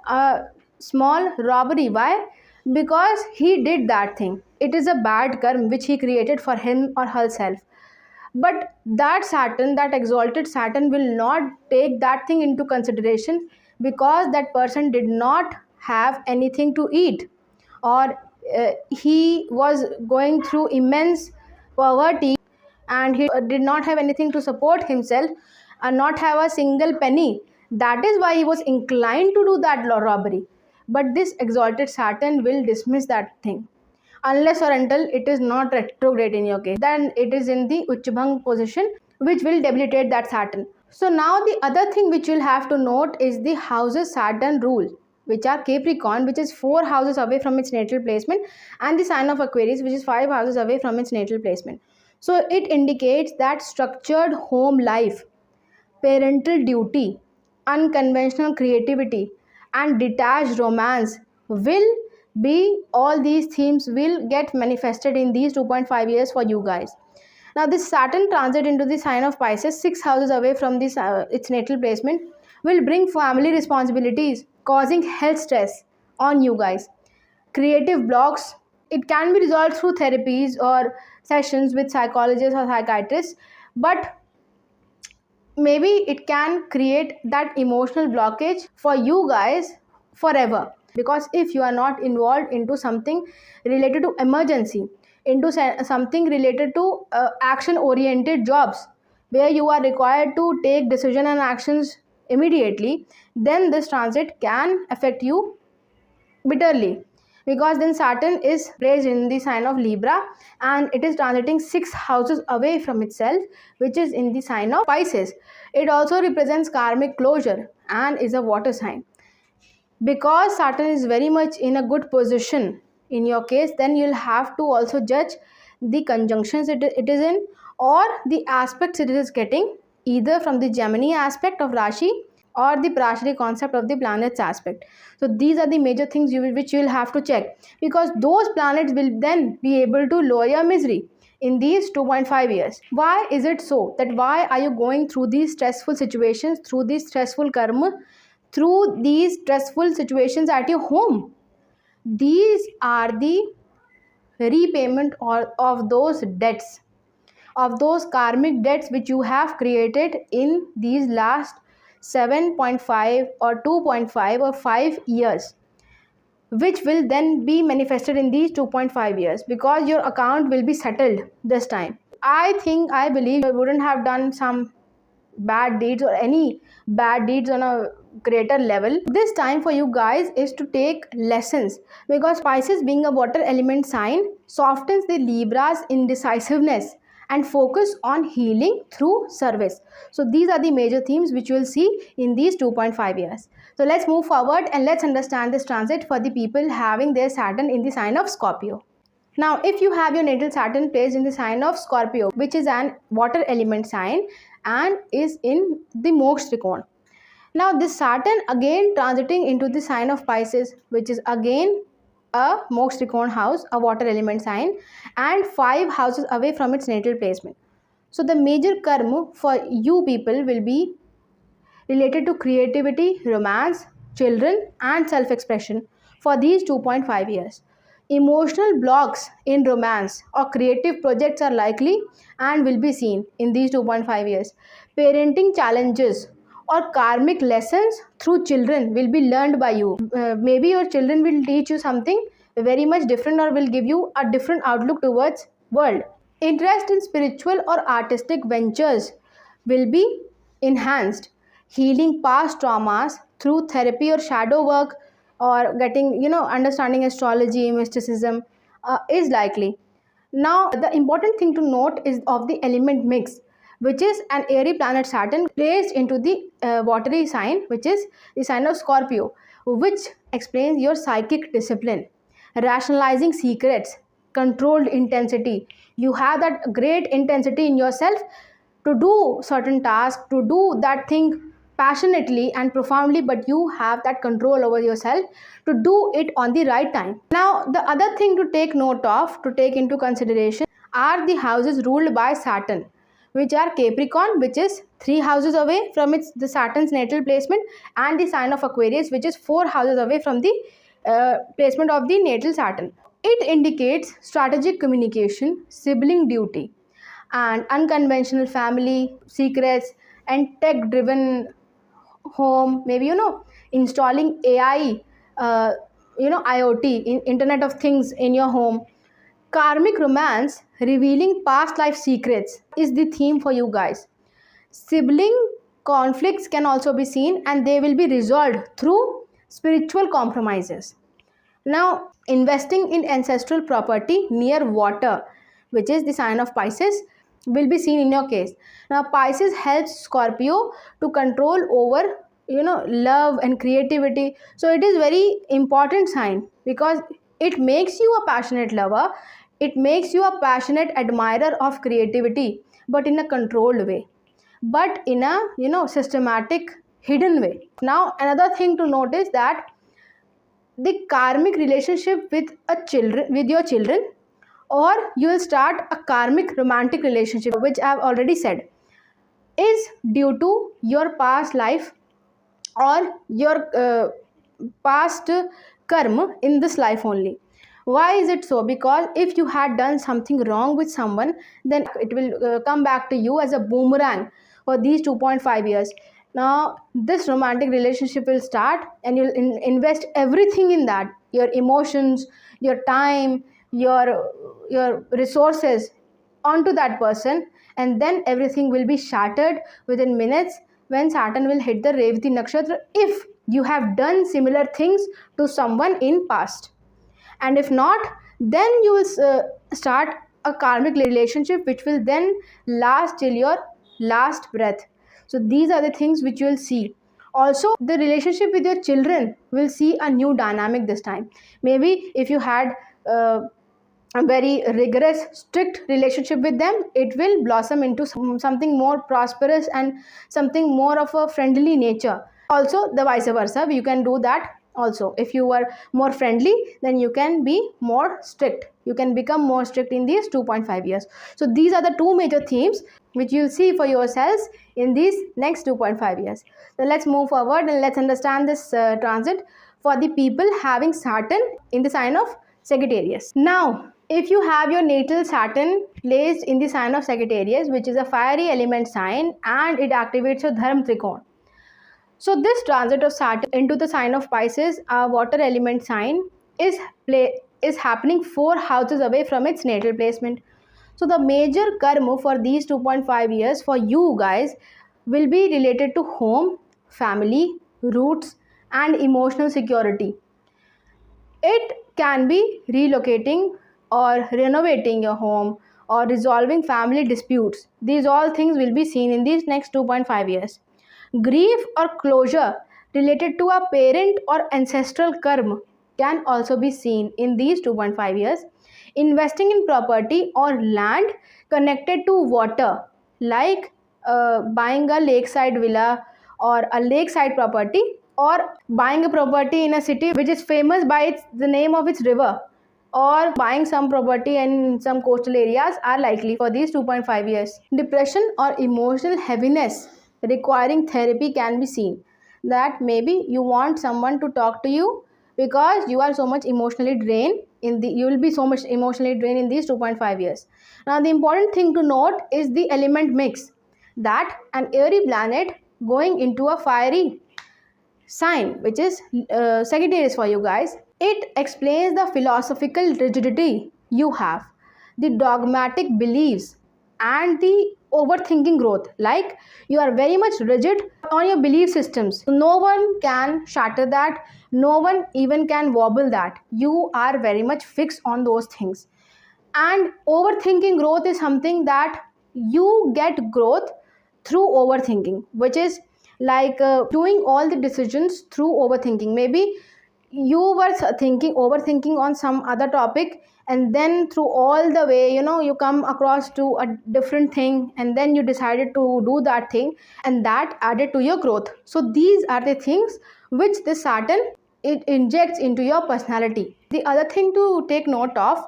a small robbery. Why? Because he did that thing. It is a bad karma which he created for him or herself. But that Saturn, that exalted Saturn, will not take that thing into consideration, because that person did not have anything to eat, or he was going through immense poverty and he did not have anything to support himself and not have a single penny. That is why he was inclined to do that robbery. But this exalted Saturn will dismiss that thing, unless or until it is not retrograde in your case. Then it is in the Uchbhang position, which will debilitate that Saturn. So now the other thing which you'll have to note is the houses Saturn rule, which are Capricorn, which is 4 houses away from its natal placement, and the sign of Aquarius, which is 5 houses away from its natal placement. So it indicates that structured home life, parental duty, unconventional creativity, and detached romance will be, all these themes will get manifested in these 2.5 years for you guys. Now this Saturn transit into the sign of Pisces, 6 houses away from this its natal placement, will bring family responsibilities, causing health stress on you guys. Creative blocks, it can be resolved through therapies or sessions with psychologists or psychiatrists, but maybe it can create that emotional blockage for you guys forever, because if you are not involved into something related to emergency, into something related to action oriented jobs where you are required to take decision and actions immediately, then this transit can affect you bitterly, because then Saturn is placed in the sign of Libra and it is transiting 6 houses away from itself, which is in the sign of Pisces. It also represents karmic closure and is a water sign. Because Saturn is very much in a good position in your case, then you'll have to also judge the conjunctions it is in, or the aspects it is getting, either from the Gemini aspect of Rashi or the Prashari concept of the planets aspect. So these are the major things which you will have to check, because those planets will then be able to lower your misery in these 2.5 years. Why is it so? That why are you going through these stressful situations, through these stressful karma, through these stressful situations at your home? These are the repayment of those debts, of those karmic debts which you have created in these last 7.5 or 2.5 or 5 years, which will then be manifested in these 2.5 years, because your account will be settled this time. I believe you wouldn't have done some bad deeds or any bad deeds on a greater level. This time for you guys is to take lessons, because Pisces, being a water element sign, softens the Libra's indecisiveness and focus on healing through service. So these are the major themes which you will see in these 2.5 years. So let's move forward and let's understand this transit for the people having their Saturn in the sign of Scorpio. Now, if you have your natal Saturn placed in the sign of Scorpio, which is an water element sign and is in the Moksha Trikona. Now, this Saturn again transiting into the sign of Pisces, which is again a Moksha Trikona house, a water element sign, and 5 houses away from its natal placement. So, the major karma for you people will be related to creativity, romance, children, and self-expression for these 2.5 years. Emotional blocks in romance or creative projects are likely and will be seen in these 2.5 years. Parenting challenges or karmic lessons through children will be learned by you. Maybe your children will teach you something very much different or will give you a different outlook towards world. Interest in spiritual or artistic ventures will be enhanced. Healing past traumas through therapy or shadow work, or getting understanding astrology, mysticism is likely. Now the important thing to note is of the element mix, which is an airy planet Saturn placed into the watery sign, which is the sign of Scorpio, which explains your psychic discipline, rationalizing secrets, controlled intensity. You have that great intensity in yourself to do certain tasks, to do that thing passionately and profoundly, but you have that control over yourself to do it on the right time. Now, the other thing to take note of, to take into consideration, are the houses ruled by Saturn, which are Capricorn, which is 3 houses away from the Saturn's natal placement, and the sign of Aquarius, which is 4 houses away from the placement of the natal Saturn. It indicates strategic communication, sibling duty, and unconventional family secrets, and tech driven home, maybe installing AI, IoT, Internet of Things in your home. Karmic romance revealing past life secrets is the theme for you guys. Sibling conflicts can also be seen, and they will be resolved through spiritual compromises. Now, investing in ancestral property near water, which is the sign of Pisces, will be seen in your case. Now, Pisces helps Scorpio to control over love and creativity. So it is very important sign, because it makes you a passionate lover, it makes you a passionate admirer of creativity, but in a controlled way, but in a systematic, hidden way. Now, another thing to note is that the karmic relationship with your children or you will start a karmic romantic relationship, which I have already said is due to your past life or your past karma in this life only. Why is it so? Because if you had done something wrong with someone, then it will come back to you as a boomerang for these 2.5 years. Now this romantic relationship will start and you'll invest everything in that, your emotions, your time, your resources onto that person, and then everything will be shattered within minutes when Saturn will hit the Revati nakshatra, if you have done similar things to someone in past. And if not, then you will start a karmic relationship which will then last till your last breath. So these are the things which you will see. Also, the relationship with your children will see a new dynamic this time. Maybe if you had a very rigorous, strict relationship with them, it will blossom into something more prosperous and something more of a friendly nature. Also, the vice versa, you can do that also. If you were more friendly, then you can be more strict. You can become more strict in these 2.5 years. So these are the two major themes which you'll see for yourselves in these next 2.5 years. So let's move forward and let's understand this transit for the people having Saturn in the sign of Sagittarius. Now, if you have your natal Saturn placed in the sign of Sagittarius, which is a fiery element sign, and it activates your Dharma Trikona. So this transit of Saturn into the sign of Pisces, a water element sign, is happening 4 houses away from its natal placement. So the major karma for these 2.5 years for you guys will be related to home, family, roots, and emotional security. It can be relocating or renovating your home or resolving family disputes. These all things will be seen in these next 2.5 years. Grief or closure related to a parent or ancestral karma can also be seen in these 2.5 years. Investing in property or land connected to water, like buying a lakeside villa or a lakeside property, or buying a property in a city which is famous by the name of its river, or buying some property in some coastal areas are likely for these 2.5 years. Depression or emotional heaviness requiring therapy can be seen. That maybe you want someone to talk to you because you are so much emotionally drained you will be so much emotionally drained in these 2.5 years. Now the important thing to note is the element mix, that an airy planet going into a fiery sign, which is Sagittarius for you guys. It explains the philosophical rigidity you have, the dogmatic beliefs, and the overthinking growth. Like you are very much rigid on your belief systems. No one can shatter that. No one even can wobble that. You are very much fixed on those things. And overthinking growth is something that you get growth through overthinking, which is like doing all the decisions through overthinking. Maybe you were overthinking on some other topic, and then through all the way you come across to a different thing, and then you decided to do that thing, and that added to your growth. So these are the things which the Saturn it injects into your personality. The other thing to take note of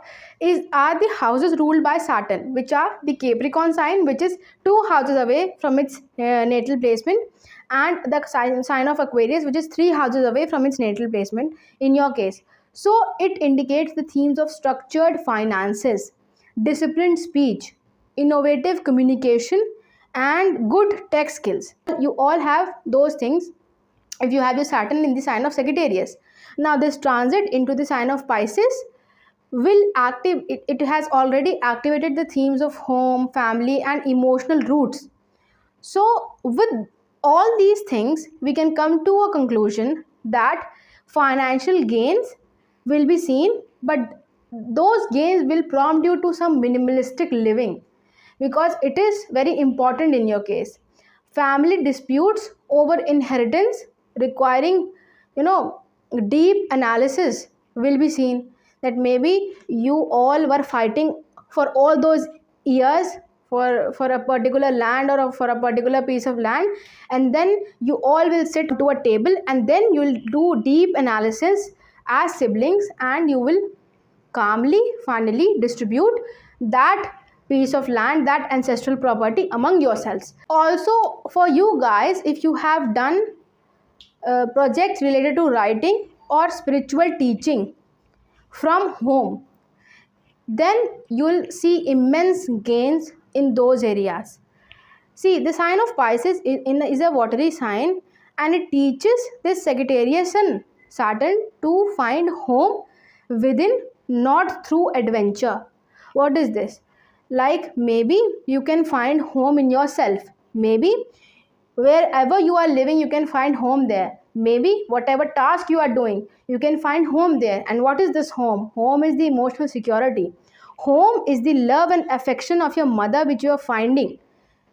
are the houses ruled by Saturn, which are the Capricorn sign, which is 2 houses away from its natal placement, and the sign of Aquarius, which is 3 houses away from its natal placement in your case. So it indicates the themes of structured finances, disciplined speech, innovative communication, and good tech skills. You all have those things if you have your Saturn in the sign of Sagittarius. Now this transit into the sign of Pisces will it has already activated the themes of home, family, and emotional roots. So with all these things, we can come to a conclusion that financial gains will be seen, but those gains will prompt you to some minimalistic living, because it is very important in your case. Family disputes over inheritance requiring deep analysis will be seen. That maybe you all were fighting for all those years for a particular land or for a particular piece of land, and then you all will sit to a table, and then you will do deep analysis as siblings, and you will calmly finally distribute that piece of land, that ancestral property among yourselves. Also for you guys, if you have done projects related to writing or spiritual teaching from home, then you'll see immense gains in those areas. See, the sign of Pisces is a watery sign, and it teaches this Sagittarius sun Saturn to find home within, not through adventure. What is this? Like maybe you can find home in yourself. Maybe wherever you are living, you can find home there. Maybe whatever task you are doing, you can find home there. And what is this home? Home is the emotional security. Home is the love and affection of your mother which you are finding.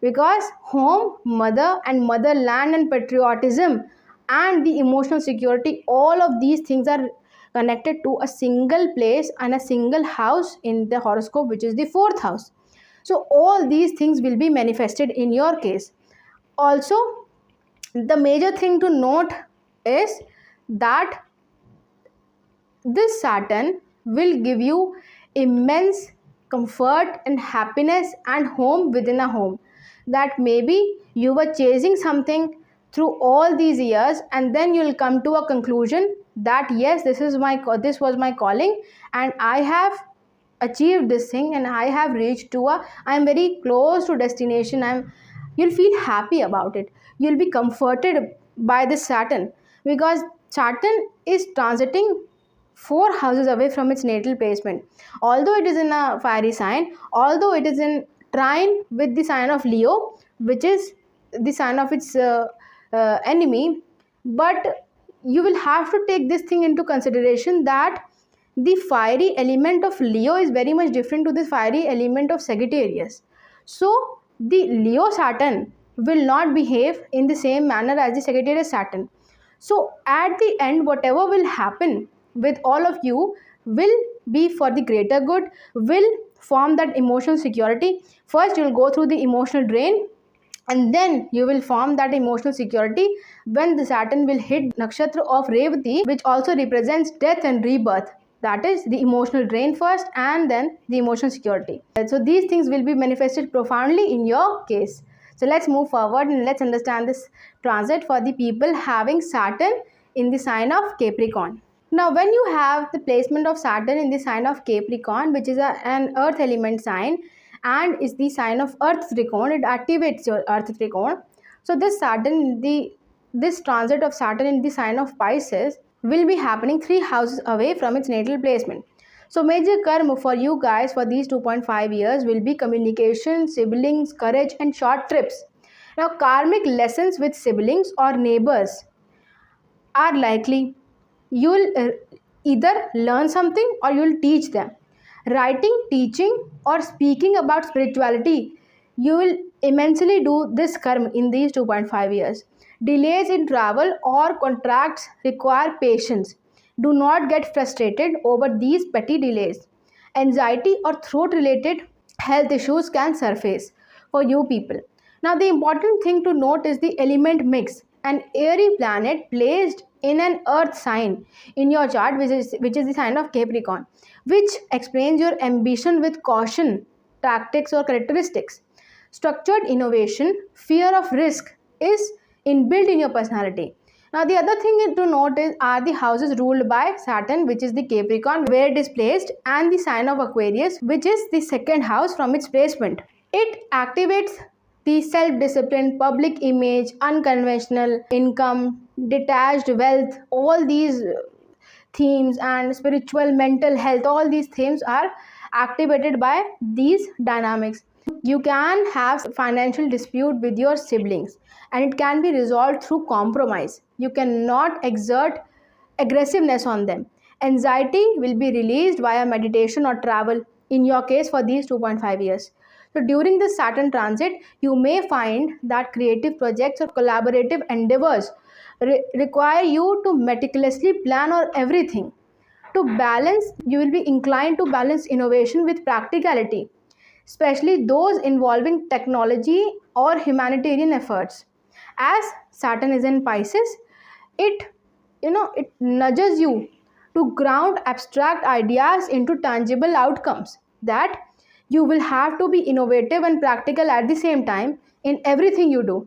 Because home, mother, and motherland and patriotism and the emotional security, all of these things are connected to a single place and a single house in the horoscope, which is the fourth house. So all these things will be manifested in your case. Also, the major thing to note is that this Saturn will give you immense comfort and happiness and home within a home. That maybe you were chasing something through all these years, and then you'll come to a conclusion that yes, this was my calling, and I have achieved this thing, and I have reached to I am very close to destination. You'll feel happy about it. You'll be comforted by this Saturn, because Saturn is transiting 4 houses away from its natal placement. Although it is in a fiery sign, although it is in trine with the sign of Leo, which is the sign of its enemy, but you will have to take this thing into consideration that the fiery element of Leo is very much different to the fiery element of Sagittarius. So the Leo Saturn will not behave in the same manner as the Sagittarius Saturn. So at the end, whatever will happen with all of you will be for the greater good, will form that emotional security. First, you will go through the emotional drain, and then you will form that emotional security when the Saturn will hit nakshatra of Revati, which also represents death and rebirth. That is the emotional drain first, and then the emotional security. So these things will be manifested profoundly in your case. So let's move forward and let's understand this transit for the people having Saturn in the sign of Capricorn. Now, when you have the placement of Saturn in the sign of Capricorn, which is an earth element sign and is the sign of earth trichon, it activates your earth trichon. So this transit of Saturn in the sign of Pisces will be happening 3 houses away from its natal placement. So major karma for you guys for these 2.5 years will be communication, siblings, courage, and short trips. Now, karmic lessons with siblings or neighbors are likely. You'll either learn something or you'll teach them. Writing, teaching, or speaking about spirituality, you will immensely do this karma in these 2.5 years. Delays in travel or contracts require patience. Do not get frustrated over these petty delays. Anxiety or throat-related health issues can surface for you people. Now, the important thing to note is the element mix. An airy planet placed in an earth sign in your chart, which is the sign of Capricorn, which explains your ambition with caution, tactics, or characteristics. Structured innovation, fear of risk is inbuilt in your personality. Now, the other thing to note are the houses ruled by Saturn, which is the Capricorn, where it is placed, and the sign of Aquarius, which is the second house from its placement. It activates the self-discipline, public image, unconventional income, detached wealth, all these themes, and spiritual, mental health, all these themes are activated by these dynamics. You can have financial dispute with your siblings, and it can be resolved through compromise. You cannot exert aggressiveness on them. Anxiety will be released via meditation or travel in your case for these 2.5 years. So during this Saturn transit, you may find that creative projects or collaborative endeavors require you to meticulously plan on everything. To balance, you will be inclined to balance innovation with practicality, especially those involving technology or humanitarian efforts. As Saturn is in Pisces, it nudges you to ground abstract ideas into tangible outcomes. That you will have to be innovative and practical at the same time in everything you do.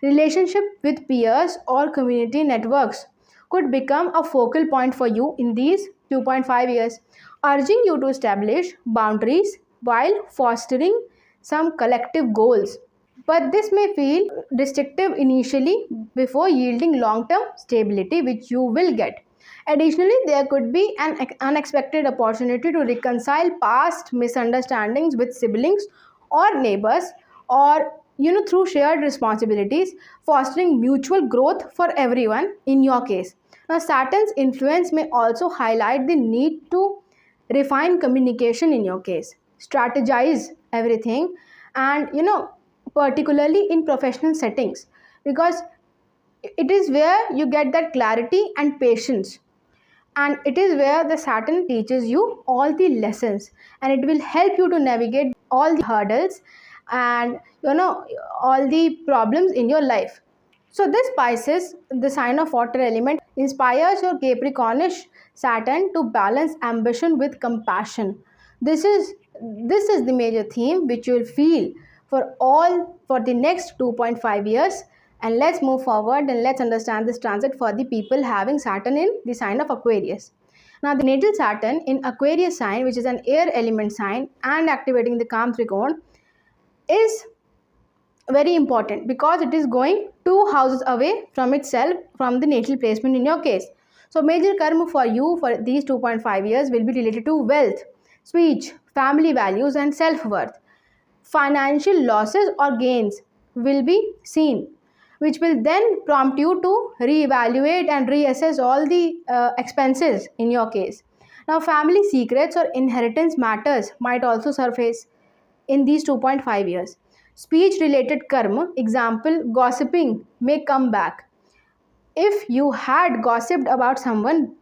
Relationship with peers or community networks could become a focal point for you in these 2.5 years, urging you to establish boundaries while fostering some collective goals. But this may feel restrictive initially before yielding long term stability, which you will get. Additionally, there could be an unexpected opportunity to reconcile past misunderstandings with siblings or neighbors, or through shared responsibilities, fostering mutual growth for everyone in your case. Now, Saturn's influence may also highlight the need to refine communication in your case, strategize everything, and particularly in professional settings, because it is where you get that clarity and patience, and it is where the Saturn teaches you all the lessons, and it will help you to navigate all the hurdles and all the problems in your life. So this Pisces, the sign of water element, inspires your Capricornish Saturn to balance ambition with compassion. This is the major theme which you will feel for the next 2.5 years. And let's move forward and let's understand this transit for the people having Saturn in the sign of Aquarius. Now, the natal Saturn in Aquarius sign, which is an air element sign and activating the Capricorn, is very important because it is going 2 houses away from itself from the natal placement in your case. So major karma for you for these 2.5 years will be related to wealth, speech, family values and self-worth. Financial losses or gains will be seen, which will then prompt you to reevaluate and reassess all the expenses in your case. Now, family secrets or inheritance matters might also surface in these 2.5 years. Speech related karma, example, gossiping, may come back. If you had gossiped about someone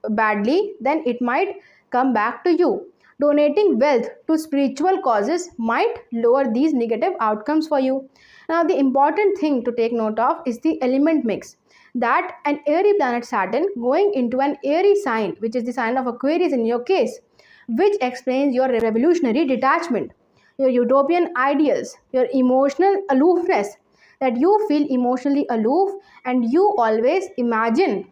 badly, then it might come back to you. Donating wealth to spiritual causes might lower these negative outcomes for you. Now, the important thing to take note of is the element mix. That an airy planet Saturn going into an airy sign, which is the sign of Aquarius in your case, which explains your revolutionary detachment, your utopian ideals, your emotional aloofness, that you feel emotionally aloof and you always imagine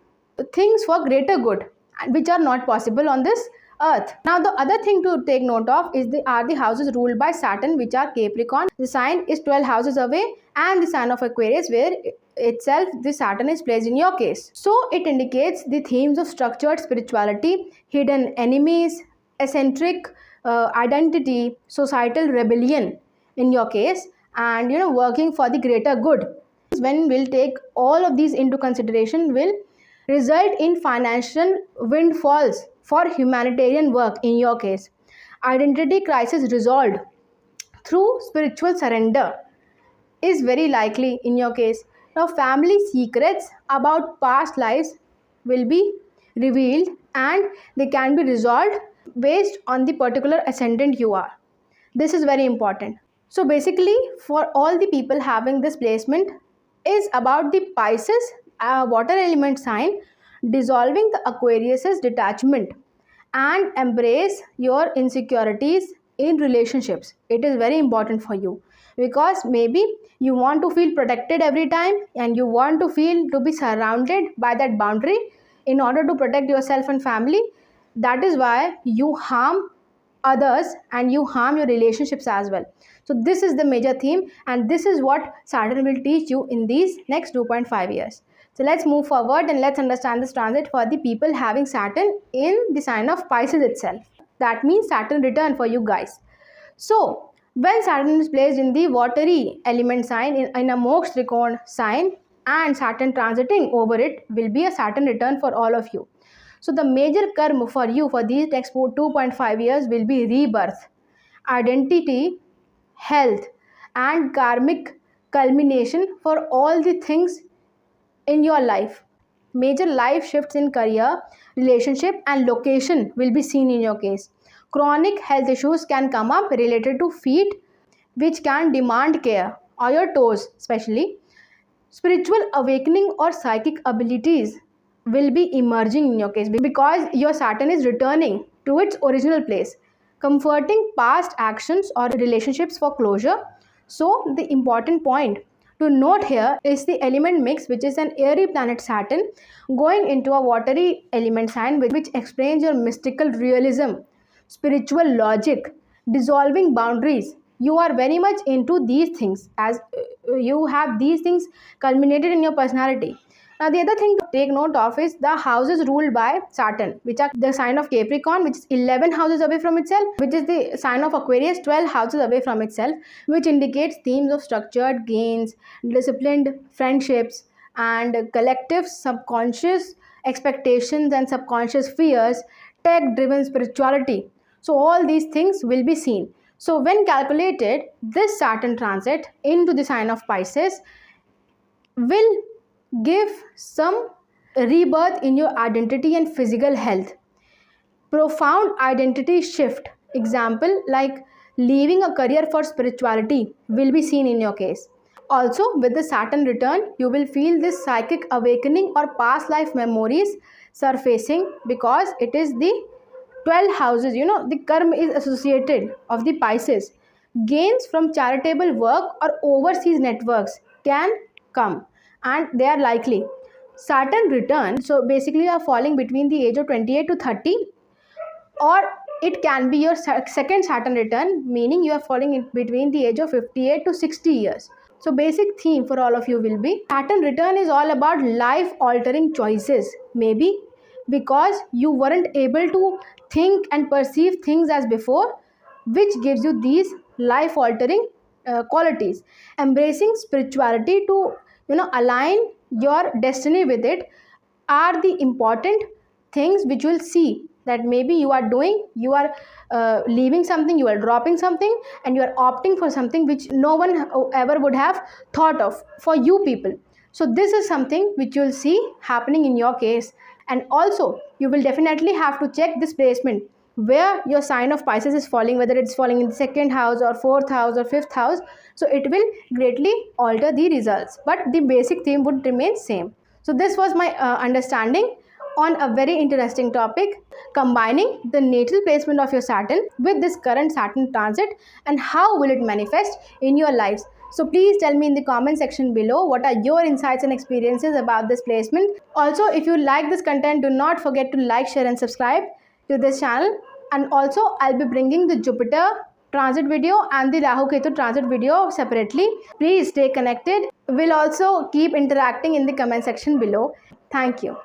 things for greater good, which are not possible on this earth. Now, the other thing to take note of is the houses ruled by Saturn, which are Capricorn. The sign is 12 houses away, and the sign of Aquarius, where itself the Saturn is placed in your case. So it indicates the themes of structured spirituality, hidden enemies, eccentric identity, societal rebellion in your case, and working for the greater good. When we'll take all of these into consideration, will result in financial windfalls for humanitarian work in your case. Identity crisis resolved through spiritual surrender is very likely in your case. Now, family secrets about past lives will be revealed and they can be resolved based on the particular ascendant you are. This is very important. So basically, for all the people having this placement is about the Pisces water element sign dissolving the Aquarius's detachment and embrace your insecurities in relationships. It is very important for you because maybe you want to feel protected every time and you want to feel to be surrounded by that boundary in order to protect yourself and family. That is why you harm others and you harm your relationships as well. So this is the major theme, and this is what Saturn will teach you in these next 2.5 years. So let's move forward and let's understand this transit for the people having Saturn in the sign of Pisces itself. That means Saturn return for you guys. So when Saturn is placed in the watery element sign in a moksha trikona sign and Saturn transiting over it, will be a Saturn return for all of you. So the major karma for you for these next 2.5 years will be rebirth, identity, health, and karmic culmination for all the things in your life. Major life shifts in career, relationship, and location will be seen in your case. Chronic health issues can come up related to feet, which can demand care, or your toes especially. Spiritual awakening or psychic abilities will be emerging in your case because your Saturn is returning to its original place, comforting past actions or relationships for closure. So the important point to note here is the element mix, which is an airy planet Saturn going into a watery element sign, which explains your mystical realism, spiritual logic, dissolving boundaries. You are very much into these things, as you have these things culminated in your personality. Now, the other thing to take note of is the houses ruled by Saturn, which are the sign of Capricorn, which is 11 houses away from itself, which is the sign of Aquarius, 12 houses away from itself, which indicates themes of structured gains, disciplined friendships, and collective subconscious expectations and subconscious fears, tech-driven spirituality. So, all these things will be seen. So, when calculated, this Saturn transit into the sign of Pisces will give some rebirth in your identity and physical health. Profound identity shift, example like leaving a career for spirituality, will be seen in your case. Also, with the Saturn return, you will feel this psychic awakening or past life memories surfacing, because it is the 12 houses, the karma is associated of the Pisces. Gains from charitable work or overseas networks can come, and they are likely. Saturn return, so basically you are falling between the age of 28 to 30, or it can be your second Saturn return, meaning you are falling in between the age of 58 to 60 years. So basic theme for all of you will be Saturn return is all about life altering choices, maybe because you weren't able to think and perceive things as before, which gives you these life altering qualities. Embracing spirituality to align your destiny with it are the important things which you will see, that maybe you are doing, you are leaving something, you are dropping something, and you are opting for something which no one ever would have thought of for you people. So this is something which you will see happening in your case. And also you will definitely have to check this placement where your sign of Pisces is falling, whether it's falling in the second house or fourth house or fifth house. So it will greatly alter the results, but the basic theme would remain same. So this was my understanding on a very interesting topic, combining the natal placement of your Saturn with this current Saturn transit and how will it manifest in your lives. So please tell me in the comment section below what are your insights and experiences about this placement. Also, if you like this content, do not forget to like, share and subscribe to this channel. And also I'll be bringing the Jupiter transit video and the Rahu Ketu transit video separately. Please stay connected. We'll also keep interacting in the comment section below. Thank you.